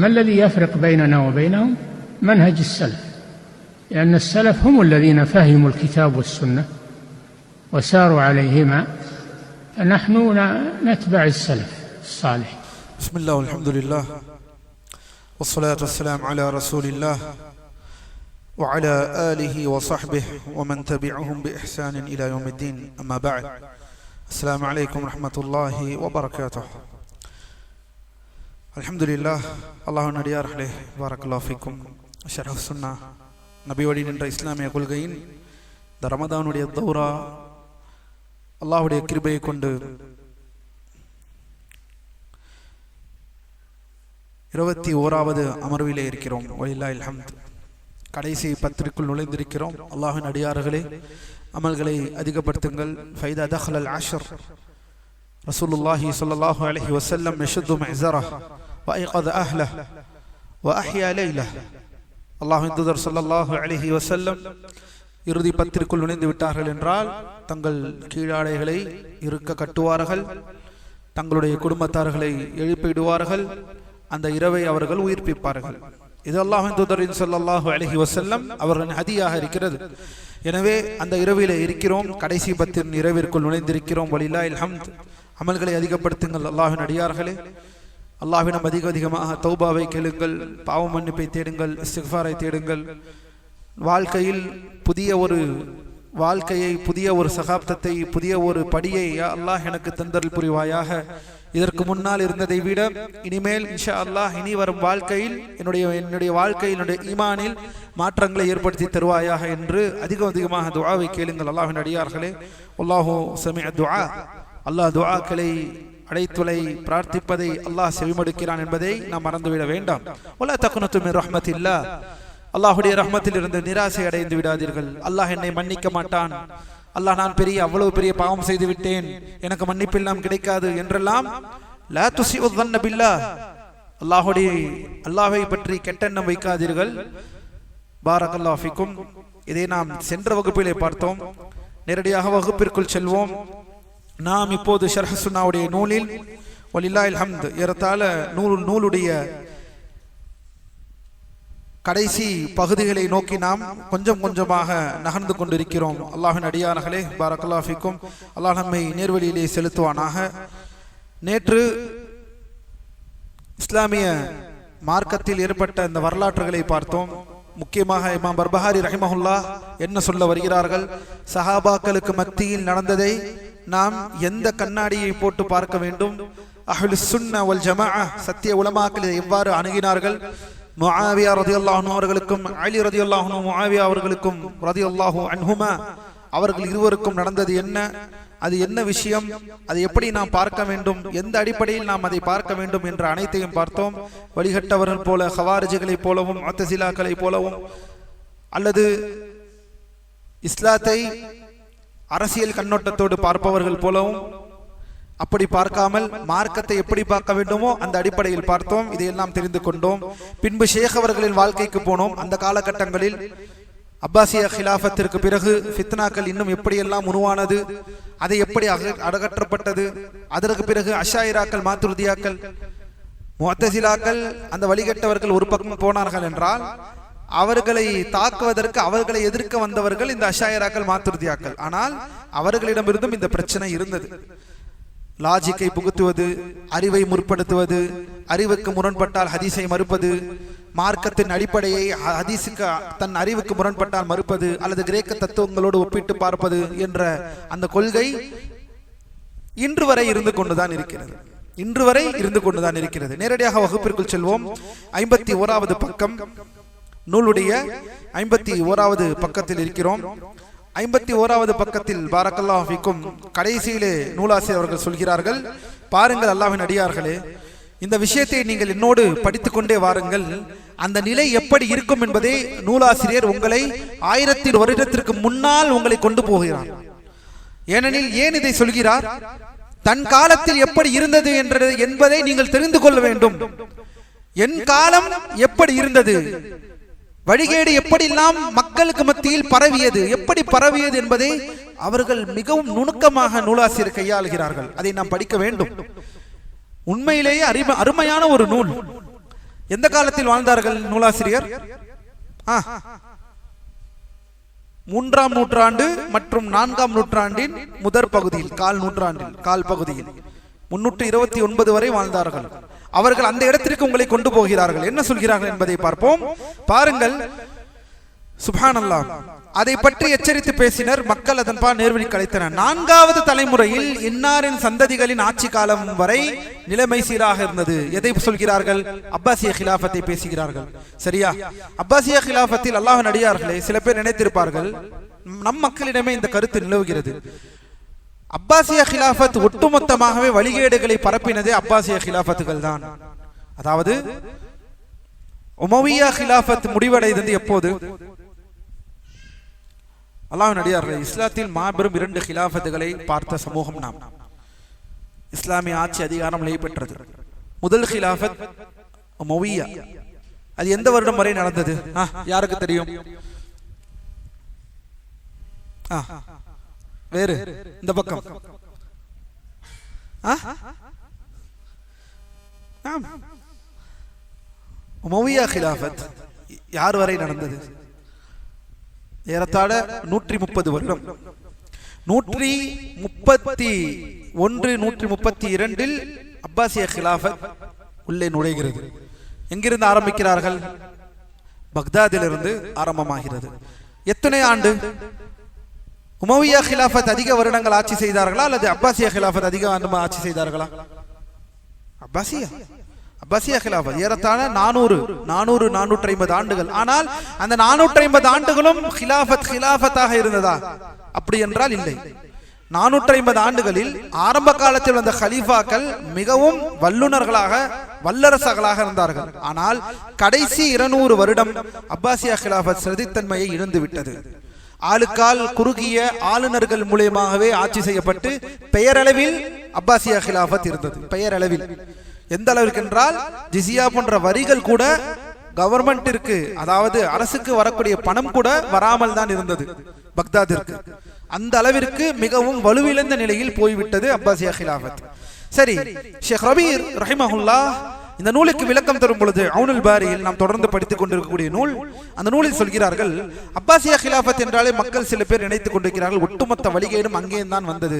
ما الذي يفرق بيننا وبينهم؟ منهج السلف، لأن السلف هم الذين فهموا الكتاب والسنة وساروا عليهما، فنحن نتبع السلف الصالح. بسم الله والحمد لله والصلاة والسلام على رسول الله وعلى آله وصحبه ومن تبعهم بإحسان إلى يوم الدين. أما بعد، السلام عليكم ورحمة الله وبركاته. الحمد لله. الله நடிகார்களே, பாரக்கல்லாஹு ஃபீக்கும். ஷர்ஹ் சுன்னா நபி வழி நின்ற இஸ்லாமிய கொள்கையின் இந்த ரமதானுடைய தௌரா அல்லாஹ்வுடைய கிருபையை கொண்டு 21வது அமர்விலே இருக்கிறோம். வலில்லாஹில் ஹம்த். கடைசி 10க்குள் நுழைந்திருக்கிறோம். அல்லாஹ்வின் அடியார்களே, அமல்களை அதிகப்படுத்துங்கள். ஃபைதா தഖலல் அஷ்ர் ரசூலுல்லாஹி ஸல்லல்லாஹு அலைஹி வஸல்லம் யஷுது மிஸரஹ் வ ஐகத அஹ்லஹ் வ அஹ்யா லைலஹ். அல்லாஹ்வின் தூதர் ஸல்லல்லாஹு அலைஹி வஸல்லம் இறுதி 10க்குள் நுழைந்து விட்டார்கள் என்றால் தங்கள் கீழாடைகளை இருக்க கட்டுவார்கள், தங்களுடைய குடும்பத்தார்களை எழுப்பிடுவார்கள், அந்த இரவை அவர்கள் உயிர்ப்பிப்பார்கள். இது அல்லாஹ்வின் தூதர் ஸல்லல்லாஹு அலைஹி வஸல்லம் அவர்களின் ஹதியாக இருக்கிறது. எனவே அந்த இரவிலே இருக்கிறோம், கடைசி 10 இரவிற்குள் நுழைந்திருக்கிறோம். வலில்லாஹில் ஹம்த். அமல்களை அதிகப்படுத்துங்கள் அல்லாஹ்வின் அடியார்களே. அல்லாஹ்விடம் அதிகமாக தௌபாவை கேளுங்கள், பாவ மன்னிப்பை தேடுங்கள், இஸ்திக்ஃபாரை தேடுங்கள். வாழ்க்கையில் புதிய ஒரு வாழ்க்கையை, புதிய ஒரு சகாப்தத்தை, புதிய ஒரு படியை யா அல்லாஹ் எனக்கு தந்தருள் புரிவாயாக. இதற்கு முன்னால் இருந்ததை விட இனிமேல் இன்ஷா அல்லாஹ் இனி வரும் வாழ்க்கையில் என்னுடைய வாழ்க்கையில், என்னுடைய ஈமானில் மாற்றங்களை ஏற்படுத்தி தருவாயாக என்று அதிகமாக துஆவை கேளுங்கள் அல்லாஹ்வின் அடியார்களே. அல்லாஹு சமீஅ துஆ. அல்லாஹ் துஆக்களை, அழைத்துளை, பிரார்த்திப்பதை அல்லாஹ் செவிமடுக்கிறான் என்பதை நாம் மறந்துவிட வேண்டாம். வலா தக்னது மின் ரஹ்மத்தில்லாஹ். அல்லாஹ்வுடைய ரஹ்மத்தில் இருந்து நிராசை அடைந்து விடாதீர்கள். அல்லாஹ் என்னை மன்னிக்க மாட்டான், அல்லாஹ் நான் அவ்வளவு பெரிய பாவம் செய்து விட்டேன், எனக்கு மன்னிப்பெல்லாம் கிடைக்காது என்றெல்லாம் லா துஸிஉ ظن பில்லாஹ். அல்லாஹ்வை பற்றி கெட்டெண்ணம் வைக்காதீர்கள். பாரக்கல்லாஹு ஃபீக்கும். இதை நாம் சென்ற வகுப்பிலே பார்த்தோம். நேரடியாக வகுப்பிற்குள் செல்வோம். நாம் இப்போது ஷர்ஹ் சுன்னாவுடைய நூலில் வலில்லாஹில் ஹம்த் ஏறத்தாழ நூலுடைய கடைசி பகுதிகளை நோக்கி நாம் கொஞ்சம் கொஞ்சமாக நகர்ந்து கொண்டிருக்கிறோம். அல்லாஹ்வின் அடியார்களே, பாரக்கல்லாஹு ஃபீக்கும். அல்லாஹ் நம்மை நேர்வழியிலே செலுத்துவானாக. நேற்று இஸ்லாமிய மார்க்கத்தில் ஏற்பட்ட இந்த வரலாற்றுகளை பார்த்தோம். முக்கியமாக இமாம் பர்பஹாரி ரஹிமஹுல்லாஹ் என்ன சொல்ல வருகிறார்கள்? சஹாபாக்களுக்கு மத்தியில் நடந்ததை நாம் எந்த கண்ணாடியை போட்டு பார்க்க வேண்டும்? அஹ்லுஸ் சுன்னா வல் ஜமாஅ, சத்திய உலமாக்கள் எவ்வாறு அணுகினார்கள்? முஆவியா ரலியல்லாஹு அன்ஹு அவர்களுக்கும் அலி ரலியல்லாஹு அன்ஹு முஆவியா அவர்களுக்கும் ரலியல்லாஹு அன்ஹுமா அவர்கள் இருவருக்கும் நடந்தது என்ன? அது என்ன விஷயம்? அதை எப்படி நாம் பார்க்க வேண்டும்? எந்த அடிப்படையில் நாம் அதை பார்க்க வேண்டும் என்ற அனைத்தையும் பார்த்தோம். வழிகட்டவர்கள் போல ஹவாரிஜிகளைப் போலவும், முஅத்தஸிலாக்களைப் போலவும், அல்லது இஸ்லாத்தை அரசியல் கண்ணோட்டத்தோடு பார்ப்பவர்கள் போலவும், அப்படி பார்க்காமல் மார்க்கத்தை எப்படி பார்க்க வேண்டுமோ அந்த அடிப்படையில் பார்த்தோம். இதையெல்லாம் தெரிந்து கொண்டோம். பின்பு ஷேக் அவர்களின் வாழ்க்கைக்கு போனோம். அந்த காலகட்டங்களில் அப்பாசிய ஹிலாஃபத்திற்கு பிறகு ஃபித்னாக்கள் இன்னும் எப்படியெல்லாம் உருவானது, அதை எப்படி அகற்றப்பட்டது, அதற்கு பிறகு அஷாயிராக்கள், மாத்துரிதியாக்கள், முஅத்தஸிலாக்கள், அந்த வழிகட்டவர்கள் ஒரு பக்கம் போனார்கள் என்றால் அவர்களை தாக்குவதற்கு, அவர்களை எதிர்க்க வந்தவர்கள் இந்த அஷாயிராக்கள், மாத்துரிதியாக்கள். ஆனால் அவர்களிடமிருந்தும் இந்த பிரச்சனை இருந்தது. லாஜிக்கை புகுத்துவது, அறிவை முற்படுத்துவது, அறிவுக்கு முரண்பட்டால் ஹதீஸை மறுப்பது, மார்க்கத்தின் அடிப்படையை ஹதீஸுக்கு தன் அறிவுக்கு முரண்பட்டால் மறுப்பது, அல்லது கிரேக்க தத்துவங்களோடு ஒப்பிட்டு பார்ப்பது என்ற அந்த கொள்கை இன்று வரை இருந்து கொண்டுதான் இருக்கிறது. நேரடியாக வகுப்பிற்குள் செல்வோம். 51வது பக்கம், நூலுடைய 51வது பக்கத்தில் இருக்கிறோம். 51வது பக்கத்தில் பாரக்கல்லாஹு ஃபீக்கும் கடைசியிலே நூலாசிரியர் அவர்கள் சொல்கிறார்கள், பாருங்கள் அல்லாஹ்வின் அடியார்களே, இந்த விஷயத்தை நீங்கள் என்னோடு படித்துக் கொண்டே வாருங்கள். அந்த நிலை எப்படி இருக்கும் என்பதை நூலாசிரியர் உங்களை 1000 வருடத்திற்கு முன்னால் உங்களை கொண்டு போகிறார். ஏனெனில் ஏன் இதை சொல்கிறார்? தன் காலத்தில் எப்படி இருந்தது என்பதை நீங்கள் தெரிந்து கொள்ள வேண்டும். என் காலம் எப்படி இருந்தது, வழிகேடு எப்படியெல்லாம் மக்களுக்கு மத்தியில் பரவியது, எப்படி பரவியது என்பதை அவர்கள் மிகவும் நுணுக்கமாக நூலாசிரியர் கையாளுகிறார்கள். அதை நாம் படிக்க வேண்டும். உண்மையிலேயே அருமையான ஒரு நூல். எந்த காலத்தில் வாழ்ந்தார்கள் நூலாசிரியர்? 3ஆம் நூற்றாண்டு மற்றும் 4ஆம் நூற்றாண்டின் முதற் பகுதியில், கால் பகுதியில் 329 வரை வாழ்ந்தார்கள். அவர்கள் அந்த இடத்திற்கு உங்களை கொண்டு போகிறார்கள். என்ன சொல்கிறார்கள் என்பதை பார்ப்போம். பாருங்கள், சுப்ஹானல்லாஹ். அதை பற்றி எச்சரித்து பேசினர். மக்கள் அதன்பால் நேர்வழி கலைத்தனர். 4வது தலைமுறையில் இன்னாரின் சந்ததிகளின் ஆட்சி காலம் வரை நிலைமை சீராக இருந்தது. எதை சொல்கிறார்கள்? அப்பாசிய கிலாபத்தை பேசுகிறார்கள். சரியா? அப்பாசிய கிலாபத்தில் அல்லாஹ்வின் அடியார்களே, சில பேர் நினைத்திருப்பார்கள், நம் மக்களிடமே இந்த கருத்து நிலவுகிறது, அப்பாசிய கிலாபத் ஒட்டுமொத்தமாகவே வழிகேடுகளை பரப்பினதே அப்பாசிய கிலாபத்துகள் தான். அதாவது உமவியா கிலாபத் முடிவடைந்தது எப்போது? அல்லாஹ்வின் அடியார்களே, இஸ்லாத்தில் மாபெரும் 2 கிலாபத்துகளை பார்த்த சமூகம் நாம். இஸ்லாமிய ஆட்சி அதிகாரம் பெற்றது. முதல் கிலாபத் உமவியா. அது எந்த வருடம் வரை நடந்தது? யாருக்கு தெரியும்? வேறு இந்த பக்கம் உமவியா கிலாபத் யார் வரை நடந்தது? ஏறத்தாழ 130 வருடம். 131 132 அப்பாசிய கிலாபத் உள்ளே நுழைகிறது. எங்கிருந்து ஆரம்பிக்கிறார்கள்? பக்தாதிலிருந்து ஆரம்பமாகிறது. எத்தனை ஆண்டு? உமவியா கிலாபத் அதிக வருடங்கள் ஆட்சி செய்தார்களா அல்லது அப்பாசிய கிலாபத் அதிக ஆட்சி செய்தார்களா? அப்பாசியா கிலாபத் ஏறத்தாழ 450 ஆண்டுகள். ஆனால் அந்த 450 ஆண்டுகளும் கிலாபத்தாக இருந்ததா? அப்படி என்றால் இல்லை. 450 ஆண்டுகளில் ஆரம்ப காலத்தில் வந்த கலீஃபாக்கள் மிகவும் வல்லரசர்களாக இருந்தார்கள். ஆனால் கடைசி 200 வருடம் அப்பாசியா கிலாபத் சதித்தன்மையை இழந்து விட்டது. ஆளுக்கால் குறுகிய ஆளுநர்கள் மூலமாகவே ஆட்சி செய்யப்பட்டு பெயரளவில் அப்பாசியா கிலாபத் இருந்தது. பெயரளவில் எந்த அளவிற்கு என்றால், ஜிசியா போன்ற வரிகள் கூட கவர்மெண்டிற்கு, அதாவது அரசுக்கு வரக்கூடிய பணம் கூட வராமல் தான் இருந்தது பக்தாதிற்கு. அந்த அளவிற்கு மிகவும் வலுவிழந்த நிலையில் போய்விட்டது அப்பாசியா கிலாபத். சரி, ஷேக் ரபீர் ரஹிமஹுல்லாஹ் இந்த நூலுக்கு விளக்கம் தரும் பொழுது அவுனுல் பாரியில் நாம் தொடர்ந்து படித்துக் கொண்டிருக்கக்கூடிய நூல், அந்த நூலில் சொல்கிறார்கள், அப்பாசியா கிலாபத் என்றாலே மக்கள் சில பேர் நினைத்துக் கொண்டிருக்கிறார்கள் ஒட்டுமொத்த வழிகேடும் அங்கே தான் வந்தது,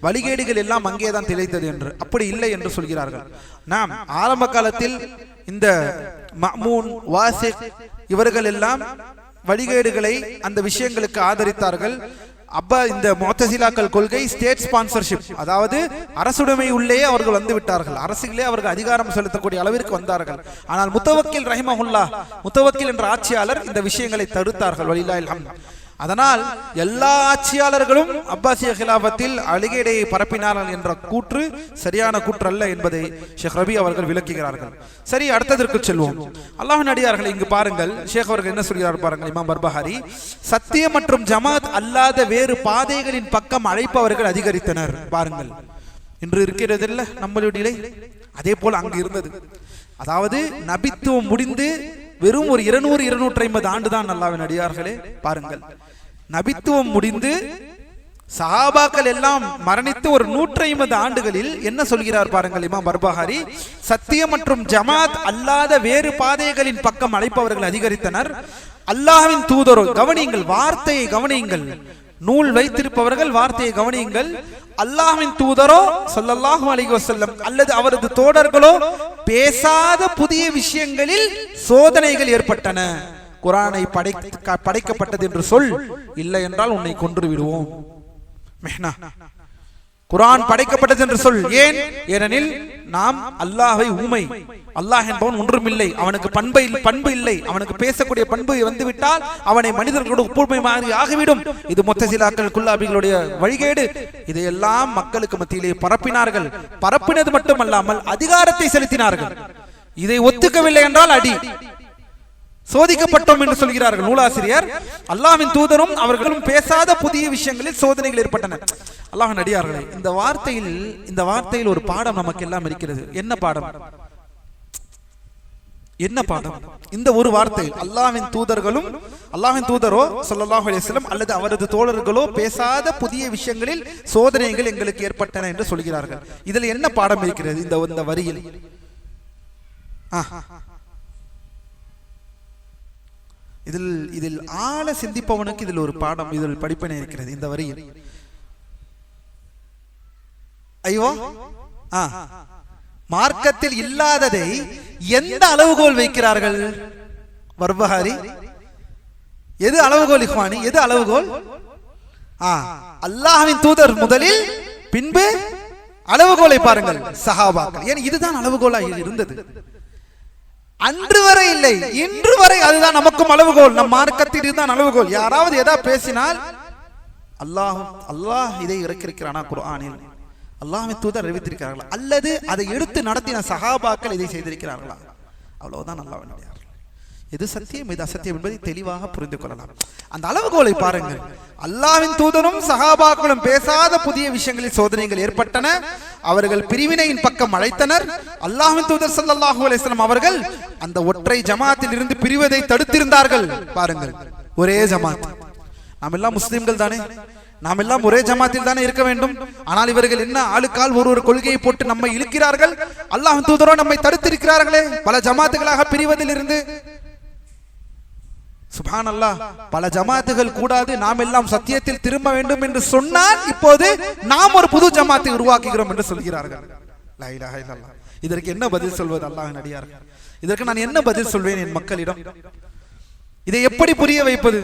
வழிகேடுகள் எல்லாம் அங்கே தான் திளைத்தது என்று. அப்படி இல்லை என்று சொல்கிறார்கள். நாம் ஆரம்ப காலத்தில் இந்த மஅமூன், வாசிக் இவர்கள் எல்லாம் வழிகேடுகளை, அந்த விஷயங்களுக்கு ஆதரித்தார்கள். இந்த முஅத்தஸிலாக்கள் கொள்கை ஸ்டேட் ஸ்பான்சர்ஷிப், அதாவது அரசுடைமை உள்ளே அவர்கள் வந்து விட்டார்கள், அரசிலே அவர்கள் அதிகாரம் செலுத்தக்கூடிய அளவிற்கு வந்தார்கள். ஆனால் முத்தவக்கில் ரஹிமஹுல்லாஹ், முத்தவக்கில் என்ற ஆட்சியாளர் இந்த விஷயங்களை தடுத்தார்கள். வலில்லாஹில் ஹம்த். அதனால் எல்லா ஆட்சியாளர்களும் அப்பாசிய கிலாபத்தில் அழிகேடையை பரப்பினார்கள் என்ற கூற்று சரியான கூற்று அல்ல என்பதை ஷேக் ரபி அவர்கள் விளக்குகிறார்கள். சரி, அடுத்ததற்கு செல்வோம். அல்லாஹ்வின் அடியார்களை இங்கு பாருங்கள், ஷேக் அவர்கள் என்ன சொல்கிறார் பாருங்கள். இமாம் பர்பஹாரி, சத்தியம் மற்றும் ஜமாத் அல்லாத வேறு பாதைகளின் பக்கம் அழைப்பவர்கள் அதிகரித்தனர். பாருங்கள், இன்று இருக்கிறதில்ல நம்மளுடைய நிலை, அதே போல் அங்கு இருந்தது. அதாவது நபித்துவம் முடிந்து வெறும் ஒரு 200-250 ஆண்டு தான். அல்லாஹ்வின் அடியார்களே பாருங்கள், நபித்துவம் முடிந்து சஹாபாக்கள் எல்லாம் மரணித்து ஒரு 150 ஆண்டுகளில் என்ன சொல்கிறார் பாருங்கள் இமாம் பர்பஹாரி, சத்தியம் மற்றும் ஜமாத் அல்லாத வேறு பாதைகளின் பக்கம் அழைப்பவர்கள் அதிகரித்தனர். அல்லாஹ்வின் தூதரோ, கவனியுங்கள், வார்த்தையை கவனியுங்கள், நூல் வைத்திருப்பவர்கள் வார்த்தையை கவனியுங்கள், அல்லாஹ்வின் தூதரோ ஸல்லல்லாஹு அலைஹி வஸல்லம் அல்லது அவரது தோழர்களோ பேசாத புதிய விஷயங்களில் சோதனைகள் ஏற்பட்டன. குர்ஆனை படைக்கப்பட்டது என்று சொல், இல்லை என்றால் உன்னை கொன்று விடுவோம். குர்ஆன் படைக்கப்பட்டது என்று சொல். ஏன்? ஏனெனில் நாம் அல்லாஹ்வை ஊமை, அல்லாஹ் என்பவன் ஒன்றுமில்லை, அவனுக்கு பண்பு இல்லை, அவனுக்கு பேசக்கூடிய பண்பு வந்துவிட்டால் அவனை மனிதர்களோடு ஒப்புமை மாதிரி ஆகிவிடும். இது முத்தஸிலாக்கள் குல்லாபிகளுடைய வழிகேடு. இதையெல்லாம் மக்களுக்கு மத்தியிலே பரப்பினார்கள். பரப்பினது மட்டுமல்லாமல் அதிகாரத்தை செலுத்தினார்கள். இதை ஒத்துக்கவில்லை என்றால் அடி, சோதிக்கப்பட்டோம் என்று சொல்கிறார்கள் நூலாசிரியர். அல்லாஹ்வின் தூதரும் அவர்களும் பேசாத புதிய விஷயங்களில் சோதனைகள் ஏற்பட்டன. அல்லாஹ்வின் அடியார்களே, இந்த வார்த்தையில் ஒரு பாடம் நமக்கு எல்லாம் இருக்கிறது. என்ன பாடம்? என்ன பாடம்? இந்த ஒரு வார்த்தையில் அல்லாஹ்வின் தூதர்களும், அல்லாஹ்வின் தூதரோ ஸல்லல்லாஹு அலைஹி வஸல்லம் அல்லது அவரது தோழர்களோ பேசாத புதிய விஷயங்களில் சோதனைகள் எங்களுக்கு ஏற்பட்டன என்று சொல்கிறார்கள். இதில் என்ன பாடம் இருக்கிறது இந்த வரியில்? இதில் ஆழ சிந்திப்பவனுக்கு இதில் ஒரு பாடம், இதில் படிப்பினை இருக்கிறது. இந்த வரியில் ஐயோ மார்க்கத்தில் இல்லாததை எந்த அளவுகோல் வைக்கிறார்கள் வர்பஹாரி? எது அளவுகோல் இஹ்வானி? எது அளவுகோல்? அல்லாஹ்வின் தூதர் முதலில், பின்பு அளவுகோலை பாருங்கள் சஹாபாக்கள். ஏன் இதுதான் அளவுகோலாக இருந்தது. அன்று வரை இல்லை, இன்று வரை அதுதான் நமக்கும் அளவுகோல். நம் மார்க்கத்தில் இதுதான் அளவுகோல். யாராவது எதா பேசினால் அல்லாஹ் இதை இறக்கிருக்கிறானா குர்ஆனில், அல்லாஹ்வின் தூதர் அறிவித்திருக்கிறார்களா, அல்லது அதை எடுத்து நடத்தின சஹாபாக்கள் இதை செய்திருக்கிறார்களா? அவ்வளவுதான் அல்லாஹ்வின். எது சத்தியம் எது அசத்தியம் என்பதை தெளிவாக புரிந்து கொள்ளலாம். அந்த அளவுகோலை பாருங்கள். அல்லாஹ்வின் தூதரும் சஹாபாக்களும் பேசாத புதிய விஷயங்களில் சோதனைகள் ஏற்பட்டன. அவர்கள் பிரிவினையின் பக்கம் அழைத்தனர். அல்லாஹ்வின் தூதர் ஸல்லல்லாஹு அலைஹி வஸல்லம் அவர்கள் அந்த ஒற்றை ஜமாத்தில் இருந்து பிரிவதை தடுத்திருந்தார்கள். பாருங்கள், ஒரே ஜமாத். நாம் எல்லாம் முஸ்லிம்கள் தானே, நாம் எல்லாம் ஒரே ஜமாத்தில் தானே இருக்க வேண்டும். ஆனால் இவர்கள் என்ன ஆளுக்கால் ஒரு கொள்கையை போட்டு நம்மை இழுக்கிறார்கள். அல்லாஹ்வின் தூதரோ நம்மை தடுத்திருக்கிறார்களே பல ஜமாத்துகளாக பிரிவதில் இருந்து. சுப்ஹானல்லாஹ், பல ஜமாத்துகள் கூடாது, நாம் எல்லாம் சத்தியத்தில் திரும்ப வேண்டும் என்று சொன்னால் இப்போது நாம் ஒரு புது ஜமாத்தை உருவாக்குகிறோம் என்று சொல்கிறார்கள். லா இலாஹா இல்லல்லாஹ். இதற்கு என்ன பதில் சொல்வது அல்லாஹ்வின் அடியார்கள்? இதற்கு நான் என்ன பதில் சொல்வேன் என் மக்களிடம்? இதை எப்படி புரிய வைப்பது?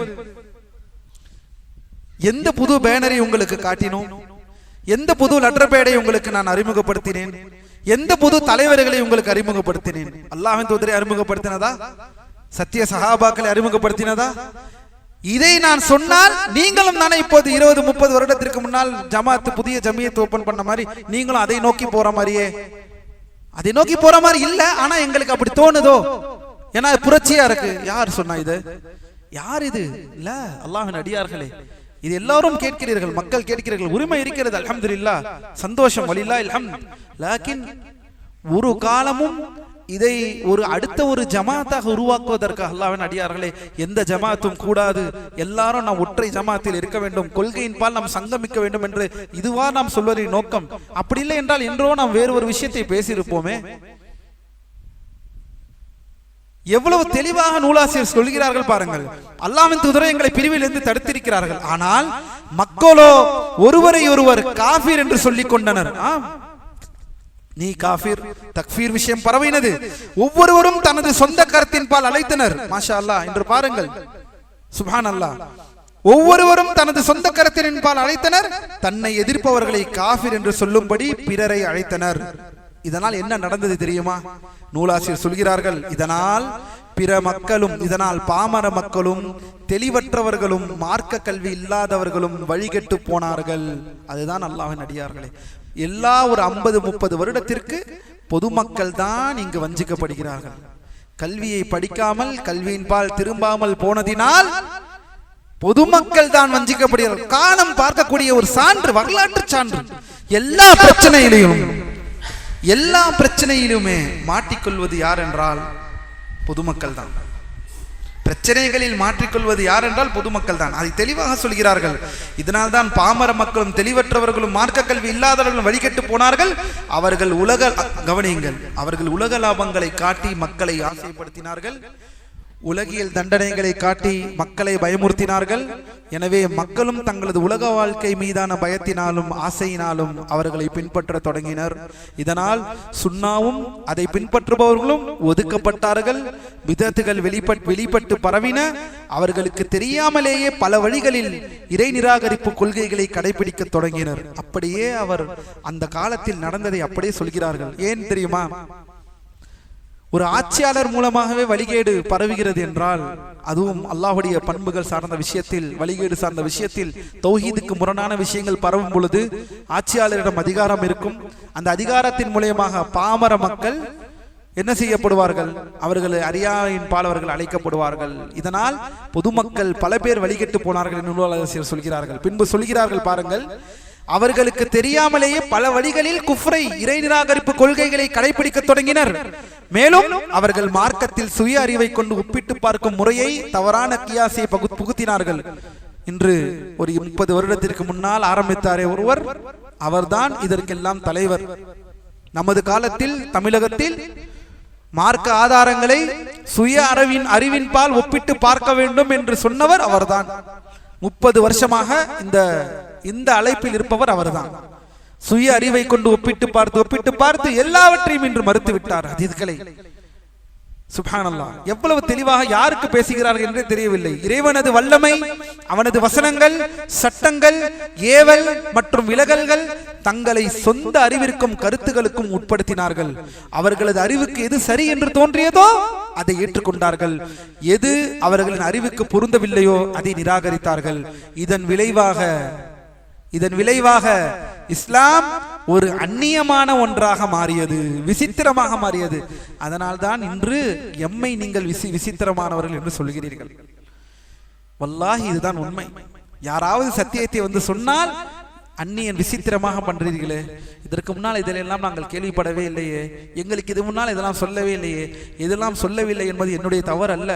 எந்த புது பேனரை உங்களுக்கு காட்டினோம்? எந்த புது லெட்டர் பேடை உங்களுக்கு நான் அறிமுகப்படுத்தினேன்? எந்த புது தலைவர்களை உங்களுக்கு அறிமுகப்படுத்தினேன்? அல்லாஹ்வின் தூதரை அறிமுகப்படுத்தினதா? சத்திய சஹாபாக்களை அறிமுகப்படுத்தினதா? இதை நான் சொன்னால் நீங்களும் தானே இப்போது 20-30 வருடத்திற்கு முன்னால் ஜமாத் புதிய ஜமியத் ஓபன் பண்ண மாதிரி நீங்களும் அதை நோக்கி போற மாதிரியே, அதை நோக்கி போற மாதிரி இல்ல, ஆனா எங்களுக்கு அப்படி தோணுதோ, ஏன்னா புரட்சியா இருக்கு. யார் சொன்னா இது? யார் இது? இல்ல அல்லாஹ்வின் அடியார்களே, இது எல்லாரும் கேட்கிறீர்கள், மக்கள் கேட்கிறீர்கள், உரிமை இருக்கிறது, அல்ஹம்துலில்லாஹ், சந்தோஷம், வலில்லாஹில் ஹம்த். லாக்கின் ஒரு காலமும் இதை ஒரு அடுத்த ஒரு ஜமாத்தாக உருவாக்குவதற்காக அல்லாஹ்வின் அடியார்களே எந்த ஜமாத்தும் கூடாது, எல்லாரும் நாம் ஒற்றை ஜமாத்தில் இருக்க வேண்டும், கொள்கையின் பால் நாம் சங்கமிக்க வேண்டும் என்று இதுவா நாம் சொல்வதின் நோக்கம்? அப்படி இல்லை என்றால் என்றோ நாம் வேறு ஒரு விஷயத்தை பேசியிருப்போமே. எவ்வளவு தெளிவாக நூலாசிரியர் சொல்கிறார்கள் பாருங்கள். அல்லாஹ்வின் தூதரை எங்களை பிரிவில் இருந்து தடுத்திருக்கிறார்கள், ஆனால் மக்களோ ஒருவரை ஒருவர் காஃபிர் என்று சொல்லிக் கொண்டனர். நீ காஃபிர், தக்ஃபீர் விஷயம் பரவினது. ஒவ்வொருவரும் தனது சொந்த கருத்தின் பால் அழைத்தனர். மாஷா அல்லாஹ், என்று பாருங்கள், சுப்ஹானல்லாஹ், ஒவ்வொருவரும் தனது சொந்த கருத்தின் பால் அழைத்தனர். தன்னை எதிர்ப்பவர்களை காஃபிர் என்று சொல்லும்படி பிறரை அழைத்தனர். இதனால் என்ன நடந்தது தெரியுமா? நூலாசிரியர் சொல்கிறார்கள், இதனால் பிற மக்களும், இதனால் பாமர மக்களும் தெளிவற்றவர்களும் மார்க்க கல்வி இல்லாதவர்களும் வழிகெட்டு போனார்கள். அதுதான் அல்லாஹ்வின் அடியார்களே, எல்லா ஒரு 50-30 வருடத்திற்கு பொதுமக்கள் தான் இங்கு வஞ்சிக்கப்படுகிறார்கள். கல்வியை படிக்காமல் கல்வியின் பால் திரும்பாமல் போனதினால் பொதுமக்கள் தான் வஞ்சிக்கப்படுகிறார்கள். காலம் பார்க்கக்கூடிய ஒரு சான்று, வரலாற்று சான்று. எல்லா பிரச்சனையிலுமே மாட்டிக்கொள்வது யார் என்றால் பொதுமக்கள் தான். பிரச்சனைகளில் மாற்றிக்கொள்வது யார் என்றால் பொதுமக்கள் தான். அதை தெளிவாக சொல்கிறார்கள். இதனால் தான் பாமர மக்களும் தெளிவற்றவர்களும் மார்க்க கல்வி இல்லாதவர்களும் வழிகட்டு போனார்கள். அவர்கள் அவர்கள் உலக லாபங்களை காட்டி மக்களை ஆசைப்படுத்தினார்கள். உலகியல் தண்டனைகளை காட்டி மக்களை பயமுறுத்தினார்கள். எனவே மக்களும் தங்களது உலக வாழ்க்கை மீதான பயத்தினாலும் ஆசையினாலும் அவர்களை பின்பற்ற தொடங்கினர். இதனால் சுன்னாவும் அதை பின்பற்றுபவர்களும் ஒதுக்கப்பட்டார்கள். பிதத்துகள் வெளிப்பட்டு பரவின. அவர்களுக்கு தெரியாமலேயே பல வழிகளில் இறை நிராகரிப்பு கொள்கைகளை கடைபிடிக்க தொடங்கினர். அப்படியே அவர் அந்த காலத்தில் நடந்ததை அப்படியே சொல்கிறார்கள். ஏன் தெரியுமா? ஒரு ஆட்சியாளர் மூலமாகவே வழிகேடு பரவுகிறது என்றால், அதுவும் அல்லாஹ்வுடைய பண்புகள் சார்ந்த விஷயத்தில், வழிகேடு சார்ந்த விஷயத்தில், தௌஹீதுக்கு முரணான விஷயங்கள் பரவும் பொழுது ஆட்சியாளரிடம் அதிகாரம் இருக்கும். அந்த அதிகாரத்தின் மூலமாக பாமர மக்கள் என்ன செய்யப்படுவார்கள்? அவர்கள் அறியாமையின் பால் அவர்கள் அழைக்கப்படுவார்கள். இதனால் பொதுமக்கள் பல பேர் வழிகெட்டு போனார்கள் என்று நூலாசிரியர் சொல்கிறார்கள். பின்பு சொல்கிறார்கள் பாருங்கள், அவர்களுக்கு தெரியாமலேயே பல வழிகளில் குஃப்ரை, இறை நிராகரிப்பு கொள்கைகளை கடைபிடிக்க தொடங்கினர். மேலும் அவர்கள் மார்க்கத்தில் சுய அறிவை கொண்டு ஒப்பிட்டு பார்க்கும் முறையை, தவறான கியாசை புகுத்தினார்கள். இன்று ஒரு 30 வருடத்திற்கு முன்னால் ஆரம்பித்தாரே ஒருவர், அவர்தான் இதற்கெல்லாம் தலைவர். நமது காலத்தில் தமிழகத்தில் மார்க்க ஆதாரங்களை சுய அறிவின் பால் ஒப்பிட்டு பார்க்க வேண்டும் என்று சொன்னவர் அவர்தான். 30 வருஷமாக இந்த அழைப்பில் இருப்பவர் அவர்தான். சுய அறிவை கொண்டு ஒப்பிட்டு பார்த்து எல்லாவற்றையும் இன்று மறுத்து விட்டார் ஹதீஸ்களை. சுப்ஹானல்லாஹ், எவ்வளவு தெளிவாக யாருக்கு பேசுகிறார்கள் என்றே தெரியவில்லை. இறைவனது வல்லமை, அவனது வசனங்கள், சட்டங்கள், ஏவல் மற்றும் விலகல்கள் தங்களை சொந்த அறிவிற்கும் கருத்துகளுக்கும் உட்படுத்தினார்கள். அவர்களது அறிவுக்கு எது சரி என்று தோன்றியதோ அதை ஏற்றுக்கொண்டார்கள். எது அவர்களின் அறிவுக்கு பொருந்தவில்லையோ அதை நிராகரித்தார்கள். இதன் விளைவாக இஸ்லாம் ஒரு அந்நியமான ஒன்றாக மாறியது, விசித்திரமாக மாறியது. அதனால்தான் இன்று எம்மை நீங்கள் விசித்திரமானவர்கள் என்று சொல்கிறீர்கள். வல்லாஹி இதுதான் உண்மை. யாராவது சத்தியத்தை வந்து சொன்னால் அந்நியன் விசித்திரமாக பண்றீர்களே, இதற்கு முன்னால் இதெல்லாம் நாங்கள் கேள்விப்படவே இல்லையே, எங்களுக்கு இது முன்னால் இதெல்லாம் சொல்லவே இல்லையே, இதெல்லாம் சொல்லவில்லை என்பது என்னுடைய தவறு அல்ல.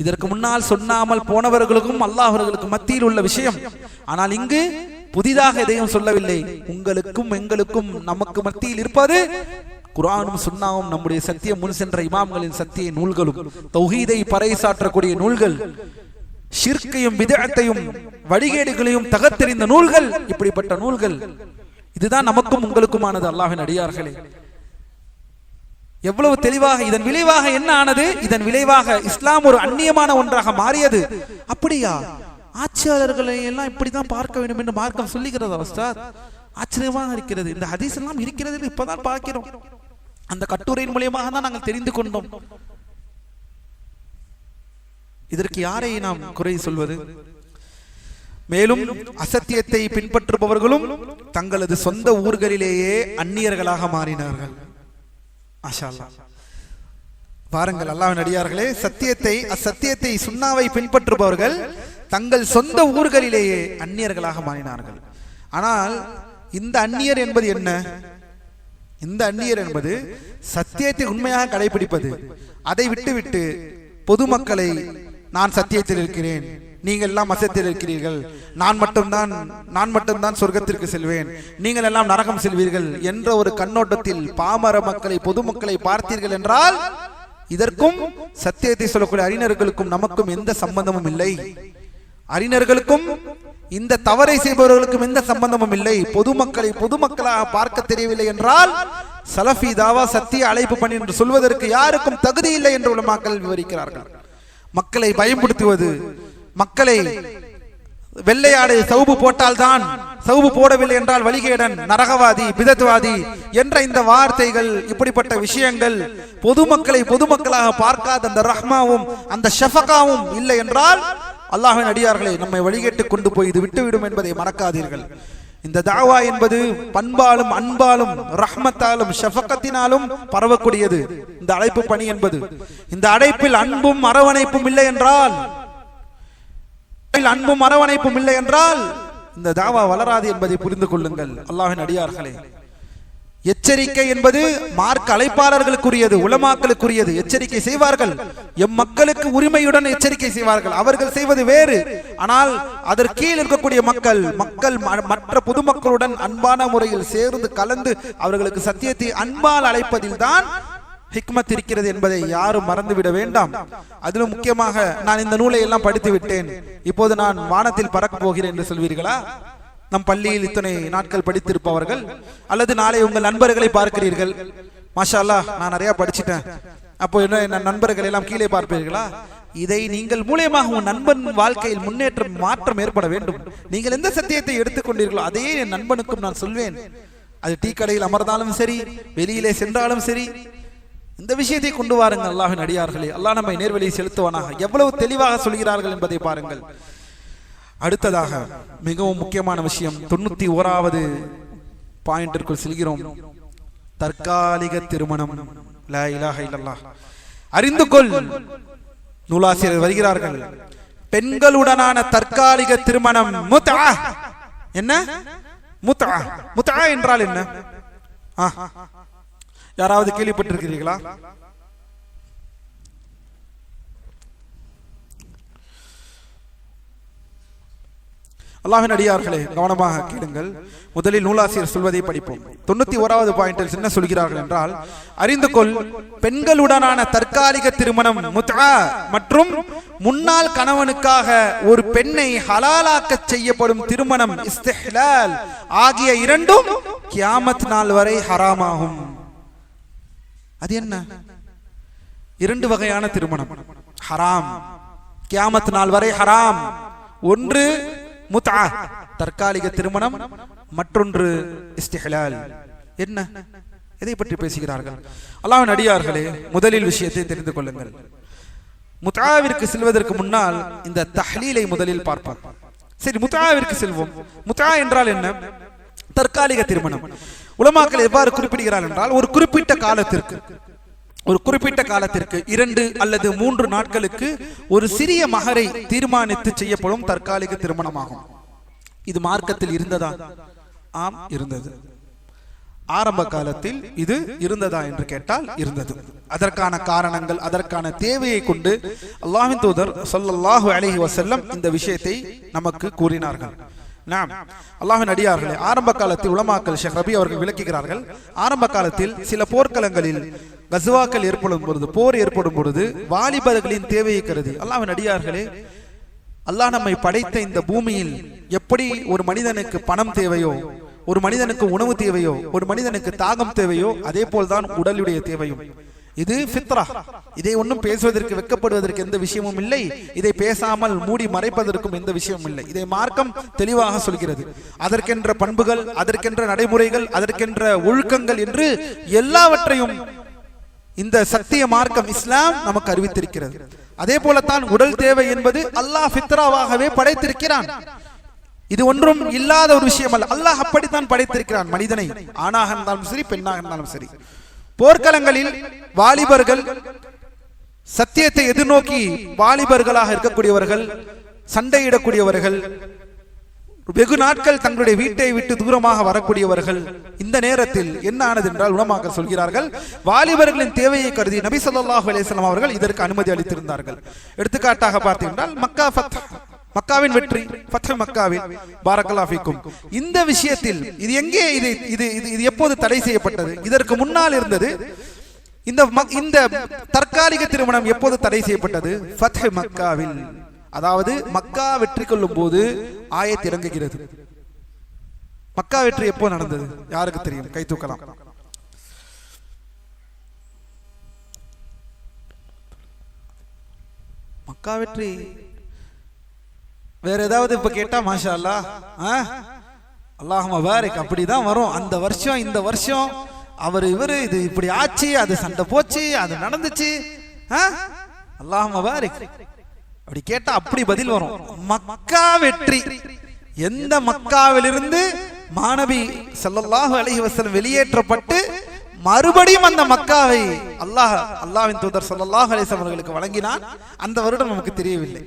இதற்கு முன்னால் சொன்னாமல் போனவர்களுக்கும் அல்லாஹ்வர்களுக்கும் மத்தியில் உள்ள விஷயம். ஆனால் இங்கு புதிதாக எதையும் சொல்லவில்லை. உங்களுக்கும் எங்களுக்கும் நமக்கு மத்தியில் இருப்பது குர்ஆனும் சுன்னாவும், நம்முடைய சத்தியம் முன் சென்ற இமாம்களின் சத்திய நூல்களும், தௌஹீதை பறைசாற்றக்கூடிய நூல்கள், ஷிர்கையும் பித்அத்தையும் வழிகேடுகளையும் தகர்த்தெறிந்த நூல்கள், இப்படிப்பட்ட நூல்கள். இதுதான் நமக்கும் உங்களுக்குமானது. அல்லாஹ்வின் அடியார்களே, எவ்வளவு தெளிவாக இதன் விளைவாக என்ன ஆனது? இதன் விளைவாக இஸ்லாம் ஒரு அந்நியமான ஒன்றாக மாறியது. அப்படியா? ஆட்சியாளர்களை எல்லாம் இப்படிதான் பார்க்க வேண்டும் என்று மார்க்கம் சொல்லுகிறது. உஸ்தாத், ஆச்சரியமாக இருக்கிறது. இந்த ஹதீஸ் எல்லாம் இருக்கிறது இப்பதான் பார்க்கிறோம். அந்த கட்டுரையின் மூலமாக தான் நாங்கள் தெரிந்து கொண்டோம். இதற்கு யாரை நாம் குறை சொல்வது? மேலும் அசத்தியத்தை பின்பற்றுபவர்களும் தங்களது சொந்த ஊர்களிலேயே அந்நியர்களாக மாறினார்கள். மாஷா அல்லாஹ், பாருங்கள் அல்லாஹ்வின் அடியார்களே, அசத்தியத்தை சுன்னாவை பின்பற்றுபவர்கள் தங்கள் சொந்த ஊர்களிலேயே அந்நியர்களாக மாறினார்கள். ஆனால் இந்த அந்நியர் என்பது என்ன? இந்த அந்நியர் என்பது சத்தியத்தை உண்மையாக கடைபிடிப்பது. அதை விட்டுவிட்டு பொதுமக்களை நான் சத்தியத்தில் இருக்கிறேன், நீங்கள் எல்லாம் அசத்தியில் இருக்கிறீர்கள், நான் மட்டும்தான் சொர்க்கத்திற்கு செல்வேன், நீங்கள் எல்லாம் நரகம் செல்வீர்கள் என்ற ஒரு கண்ணோட்டத்தில் பாமர மக்களை, பொதுமக்களை பார்த்தீர்கள் என்றால் இதற்கும் சத்தியத்தை சொல்லக்கூடிய அறிஞர்களுக்கும் நமக்கும் எந்த சம்பந்தமும் இல்லை. அறிஞர்களுக்கும் இந்த தவறை செய்பவர்களுக்கும் எந்த சம்பந்தமும் இல்லை. பொதுமக்களை பொதுமக்களாக பார்க்க தெரியவில்லை என்றால் சலஃபி தாவா சத்திய அழைப்பு பணி என்று சொல்வதற்கு யாருக்கும் தகுதி இல்லை என்று உலமாக்கள் விவரிக்கிறார்கள். மக்களை பயன்படுத்துவது, மக்களை வெள்ளையாடை சவுபு போட்டால்தான், சவுபு போடவில்லை என்றால் வழிகேடன், நரகவாதி, பிதத்வாதி என்ற இந்த வார்த்தைகள், இப்படிப்பட்ட விஷயங்கள் பொதுமக்களை பொதுமக்களாக பார்க்காத அந்த ரஹ்மாவும் அந்த ஷஃபகாவும் இல்லை என்றால் அல்லாஹ்வின் அடியார்களை நம்மை வழிகேட்டு கொண்டு போய் இது விட்டுவிடும் என்பதை மறக்காதீர்கள். இந்த தாவா என்பது பண்பாலும் அன்பாலும் ரஹ்மத்தாலும் ஷஃபகத்தினாலும் பரவக்கூடியது. இந்த அழைப்பு பணி என்பது, இந்த அழைப்பில் அன்பும் அரவணைப்பும் இல்லை என்றால் இந்த தாவா வளராது என்பதை புரிந்து கொள்ளுங்கள் அல்லாஹ்வின் அடியார்களே. எச்சரிக்கை என்பது மார்க்க அழைப்பாளர்களுக்குரியது, உலமாக்களுக்குரியது. எச்சரிக்கை செய்வார்கள், எம் மக்களுக்கு உரிமையுடன் எச்சரிக்கை செய்வார்கள். அவர்கள் செய்வது வேறு. ஆனால் அதற்கு கீழ் இருக்கக்கூடிய மக்கள் மற்ற பொதுமக்களுடன் அன்பான முறையில் சேர்ந்து கலந்து அவர்களுக்கு சத்தியத்தை அன்பால் அழைப்பதில் தான் ஹிக்மத் இருக்கிறது என்பதை யாரும் மறந்துவிட வேண்டாம். அதிலும் முக்கியமாக, நான் இந்த நூலை எல்லாம் படித்து விட்டேன், இப்போது நான் வானத்தில் பறக்க போகிறேன் என்று சொல்வீர்களா? நம் பள்ளியில் இத்தனை நாட்கள் படித்திருப்பவர்கள், அல்லது நாளை உங்கள் நண்பர்களை பார்க்கிறீர்கள், மாஷா அல்லாஹ் நான் நிறைய படிச்சுட்டேன், அப்போ என்ன நண்பர்கள் எல்லாம் கீழே பார்ப்பீர்களா? இதை நீங்கள் மூலியமாக உன் நண்பன் வாழ்க்கையில் மாற்றம் ஏற்பட வேண்டும். நீங்கள் எந்த சத்தியத்தை எடுத்துக்கொண்டீர்களோ அதையே என் நண்பனுக்கும் நான் சொல்வேன். அது டீ கடையில் அமர்ந்தாலும் சரி, வெளியிலே சென்றாலும் சரி, இந்த விஷயத்தை கொண்டு வாருங்கள் அல்லாஹ்வின் அடியார்களே. அல்லாஹ் நம்மை நேர்வழியை செலுத்துவானாக. எவ்வளவு தெளிவாக சொல்கிறார்கள் என்பதை பாருங்கள். அடுத்ததாக மிகவும் முக்கியமான விஷயம், 91வது பாயிண்டிற்குள் செல்கிறோம். தற்காலிக திருமணம். லா இலாஹ இல்லல்லாஹ். அறிந்து கொள், நூலாசிரியர் வருகிறார்கள், பெண்களுடனான தற்காலிக திருமணம் முத்ஆ. என்ன முத்ஆ? முத்ஆ என்றால் என்ன? யாராவது கேள்விப்பட்டிருக்கிறீர்களா? அல்லாஹ்வின் அடியார்களே, கவனமாக கேளுங்கள். முதலில் நூலாசிரியர் சொல்வதை படிப்போம். 91வது பாயிண்டில் என்ன சொல்கிறார்கள் என்றால், அறிந்து கொள், பெண்களுடனான தற்காலிக திருமணம் முத்ஆ மற்றும் முன்னாள் கணவனுக்காக ஒரு பெண்ணை ஹலாலாக்க செய்யப்படும் திருமணம் இஸ்திஹ்லால் ஆகிய இரண்டும் கியாமத் நாள் வரை ஹராமாகும். அது என்ன? இரண்டு வகையான திருமணம் ஹராம், கியாமத் நாள் வரை ஹராம். ஒன்று முத்ஆ தற்காலிக திருமணம், மற்றொன்று இஸ்திஹ்லால். என்ன, எதை பற்றி பேசுகிறார்கள்? அல்லாஹ்வின் அடியார்களே, முதலில் விஷயத்தை தெரிந்து கொள்ளுங்கள். முத்ஆவிற்கு செல்வதற்கு முன்னால் இந்த தஹ்லீலை முதலில் பார்ப்போம். சரி, முத்ஆவிற்கு செல்வோம். முத்ஆ என்றால் என்ன? தற்காலிக திருமணம். உலமாக்கள் எவ்வாறு குறிப்பிடுகிறார்கள் என்றால், ஒரு குறிப்பிட்ட காலத்திற்கு 2 அல்லது 3 நாட்களுக்கு ஒரு சிறிய மகரை தீர்மானித்து செய்யப்படும் தற்காலிக திருமணமாகும். இது மார்க்கத்தில் இருந்ததா? ஆம், இருந்தது. ஆரம்ப காலத்தில் இது இருந்ததா என்று கேட்டால் இருந்தது. அதற்கான காரணங்கள், அதற்கான தேவையை கொண்டு அல்லாஹ்வின் தூதர் ஸல்லல்லாஹு அலைஹி வஸல்லம் இந்த விஷயத்தை நமக்கு கூறினார்கள். நாம் அல்லாஹ்வின் அடியார்களே, ஆரம்ப காலத்தில் உலமாக்கள் ஷேக் ரபி அவர்கள் விளக்குகிறார்கள். ஆரம்ப காலத்தில் சில போர்க்களங்களில் கஸ்வாக்கள் ஏற்படும் பொழுது, போர் ஏற்படும் பொழுது வாலிபர்களின் தேவையை கருதி, அல்லாஹ்வின் அடியார்களே, அல்லாஹ் நம்மை படைத்த இந்த பூமியில் எப்படி ஒரு மனிதனுக்கு பணம் தேவையோ, ஒரு மனிதனுக்கு உணவு தேவையோ, ஒரு மனிதனுக்கு தாகம் தேவையோ, அதே போல்தான் உடலுடைய தேவையும். இது ஃபித்ரா. இதை ஒன்றும் பேசுவதற்கு, வெட்கப்படுவதற்கு எந்த விஷயமும் இல்லை. இதை பேசாமல் மூடி மறைப்பதற்கும் எந்த விஷயமும் இல்லை. இதை மார்க்கம் தெளிவாக சொல்கிறது. அதற்கென்ற பண்புகள், அதற்கென்ற நடைமுறைகள், அதற்கென்ற ஒழுக்கங்கள் என்று எல்லாவற்றையும் இந்த சத்திய மார்க்கம் இஸ்லாம் நமக்கு அறிவித்திருக்கிறது. அதே போலத்தான் உடல் தேவை என்பது அல்லாஹ் ஃபித்ராவாகவே படைத்திருக்கிறான். இது ஒன்றும் இல்லாத ஒரு விஷயம் அல்ல. அல்லாஹ் அப்படித்தான் படைத்திருக்கிறான் மனிதனை, ஆணாக இருந்தாலும் சரி, பெண்ணாக இருந்தாலும் சரி. போர்க்களங்களில் வாலிபர்கள் சத்தியத்தை எதிர்நோக்கி வாலிபர்களாக இருக்கக்கூடியவர்கள், சண்டையிடக்கூடியவர்கள், வெகு நாட்கள் தங்களுடைய வீட்டை விட்டு தூரமாக வரக்கூடியவர்கள். இந்த நேரத்தில் என்ன ஆனது என்றால், உலமாக்கள் சொல்கிறார்கள், வாலிபர்களின் தேவையை கருதி நபி ஸல்லல்லாஹு அலைஹி வஸல்லம் அவர்கள் இதற்கு அனுமதி அளித்திருந்தார்கள். எடுத்துக்காட்டாக பார்த்தீர்கள், மக்காவின் வெற்றி, ஃபத்ஹ் மக்காவில் பாரக்கல்லாஹு ஃபீக்கும். இந்த விஷயத்தில் இது எங்கே, இது எப்போது தடை செய்யப்பட்டது? இதற்கு முன்னால் இருந்தது. இந்த தற்காலிக திருமணம் எப்போது தடை செய்யப்பட்டது? ஃபத்ஹ் மக்காவில். அதாவது மக்கா வெற்றி கொள்ளும் போது ஆயத் இறங்குகிறது. மக்கா வெற்றி எப்போ நடந்தது? யாருக்கு தெரியும்? கை தூக்கலாம். மக்கா வெற்றி வேற ஏதாவது இப்ப கேட்டா மாஷா அல்லாஹ், அல்லாஹும்ம பாரிக் அப்படிதான் வரும். அந்த வருஷம், இந்த வருஷம் இவரு இது இப்படி ஆச்சு, அது சண்டை போச்சு, அது நடந்துச்சு, அல்லாஹும்ம பாரிக் அப்படி கேட்டா அப்படி பதில் வரும். மக்கா வெற்றி, எந்த மக்காவிலிருந்து மாநபி ஸல்லல்லாஹு அலைஹி வஸல்லம் வெளியேற்றப்பட்டு மறுபடியும் அந்த மக்காவை அல்லாஹ்வின் தூதர் ஸல்லல்லாஹு அலைஹி வஸல்லம் அவர்களுக்கு வழங்கினான், அந்த வருடம் நமக்கு தெரியவில்லை.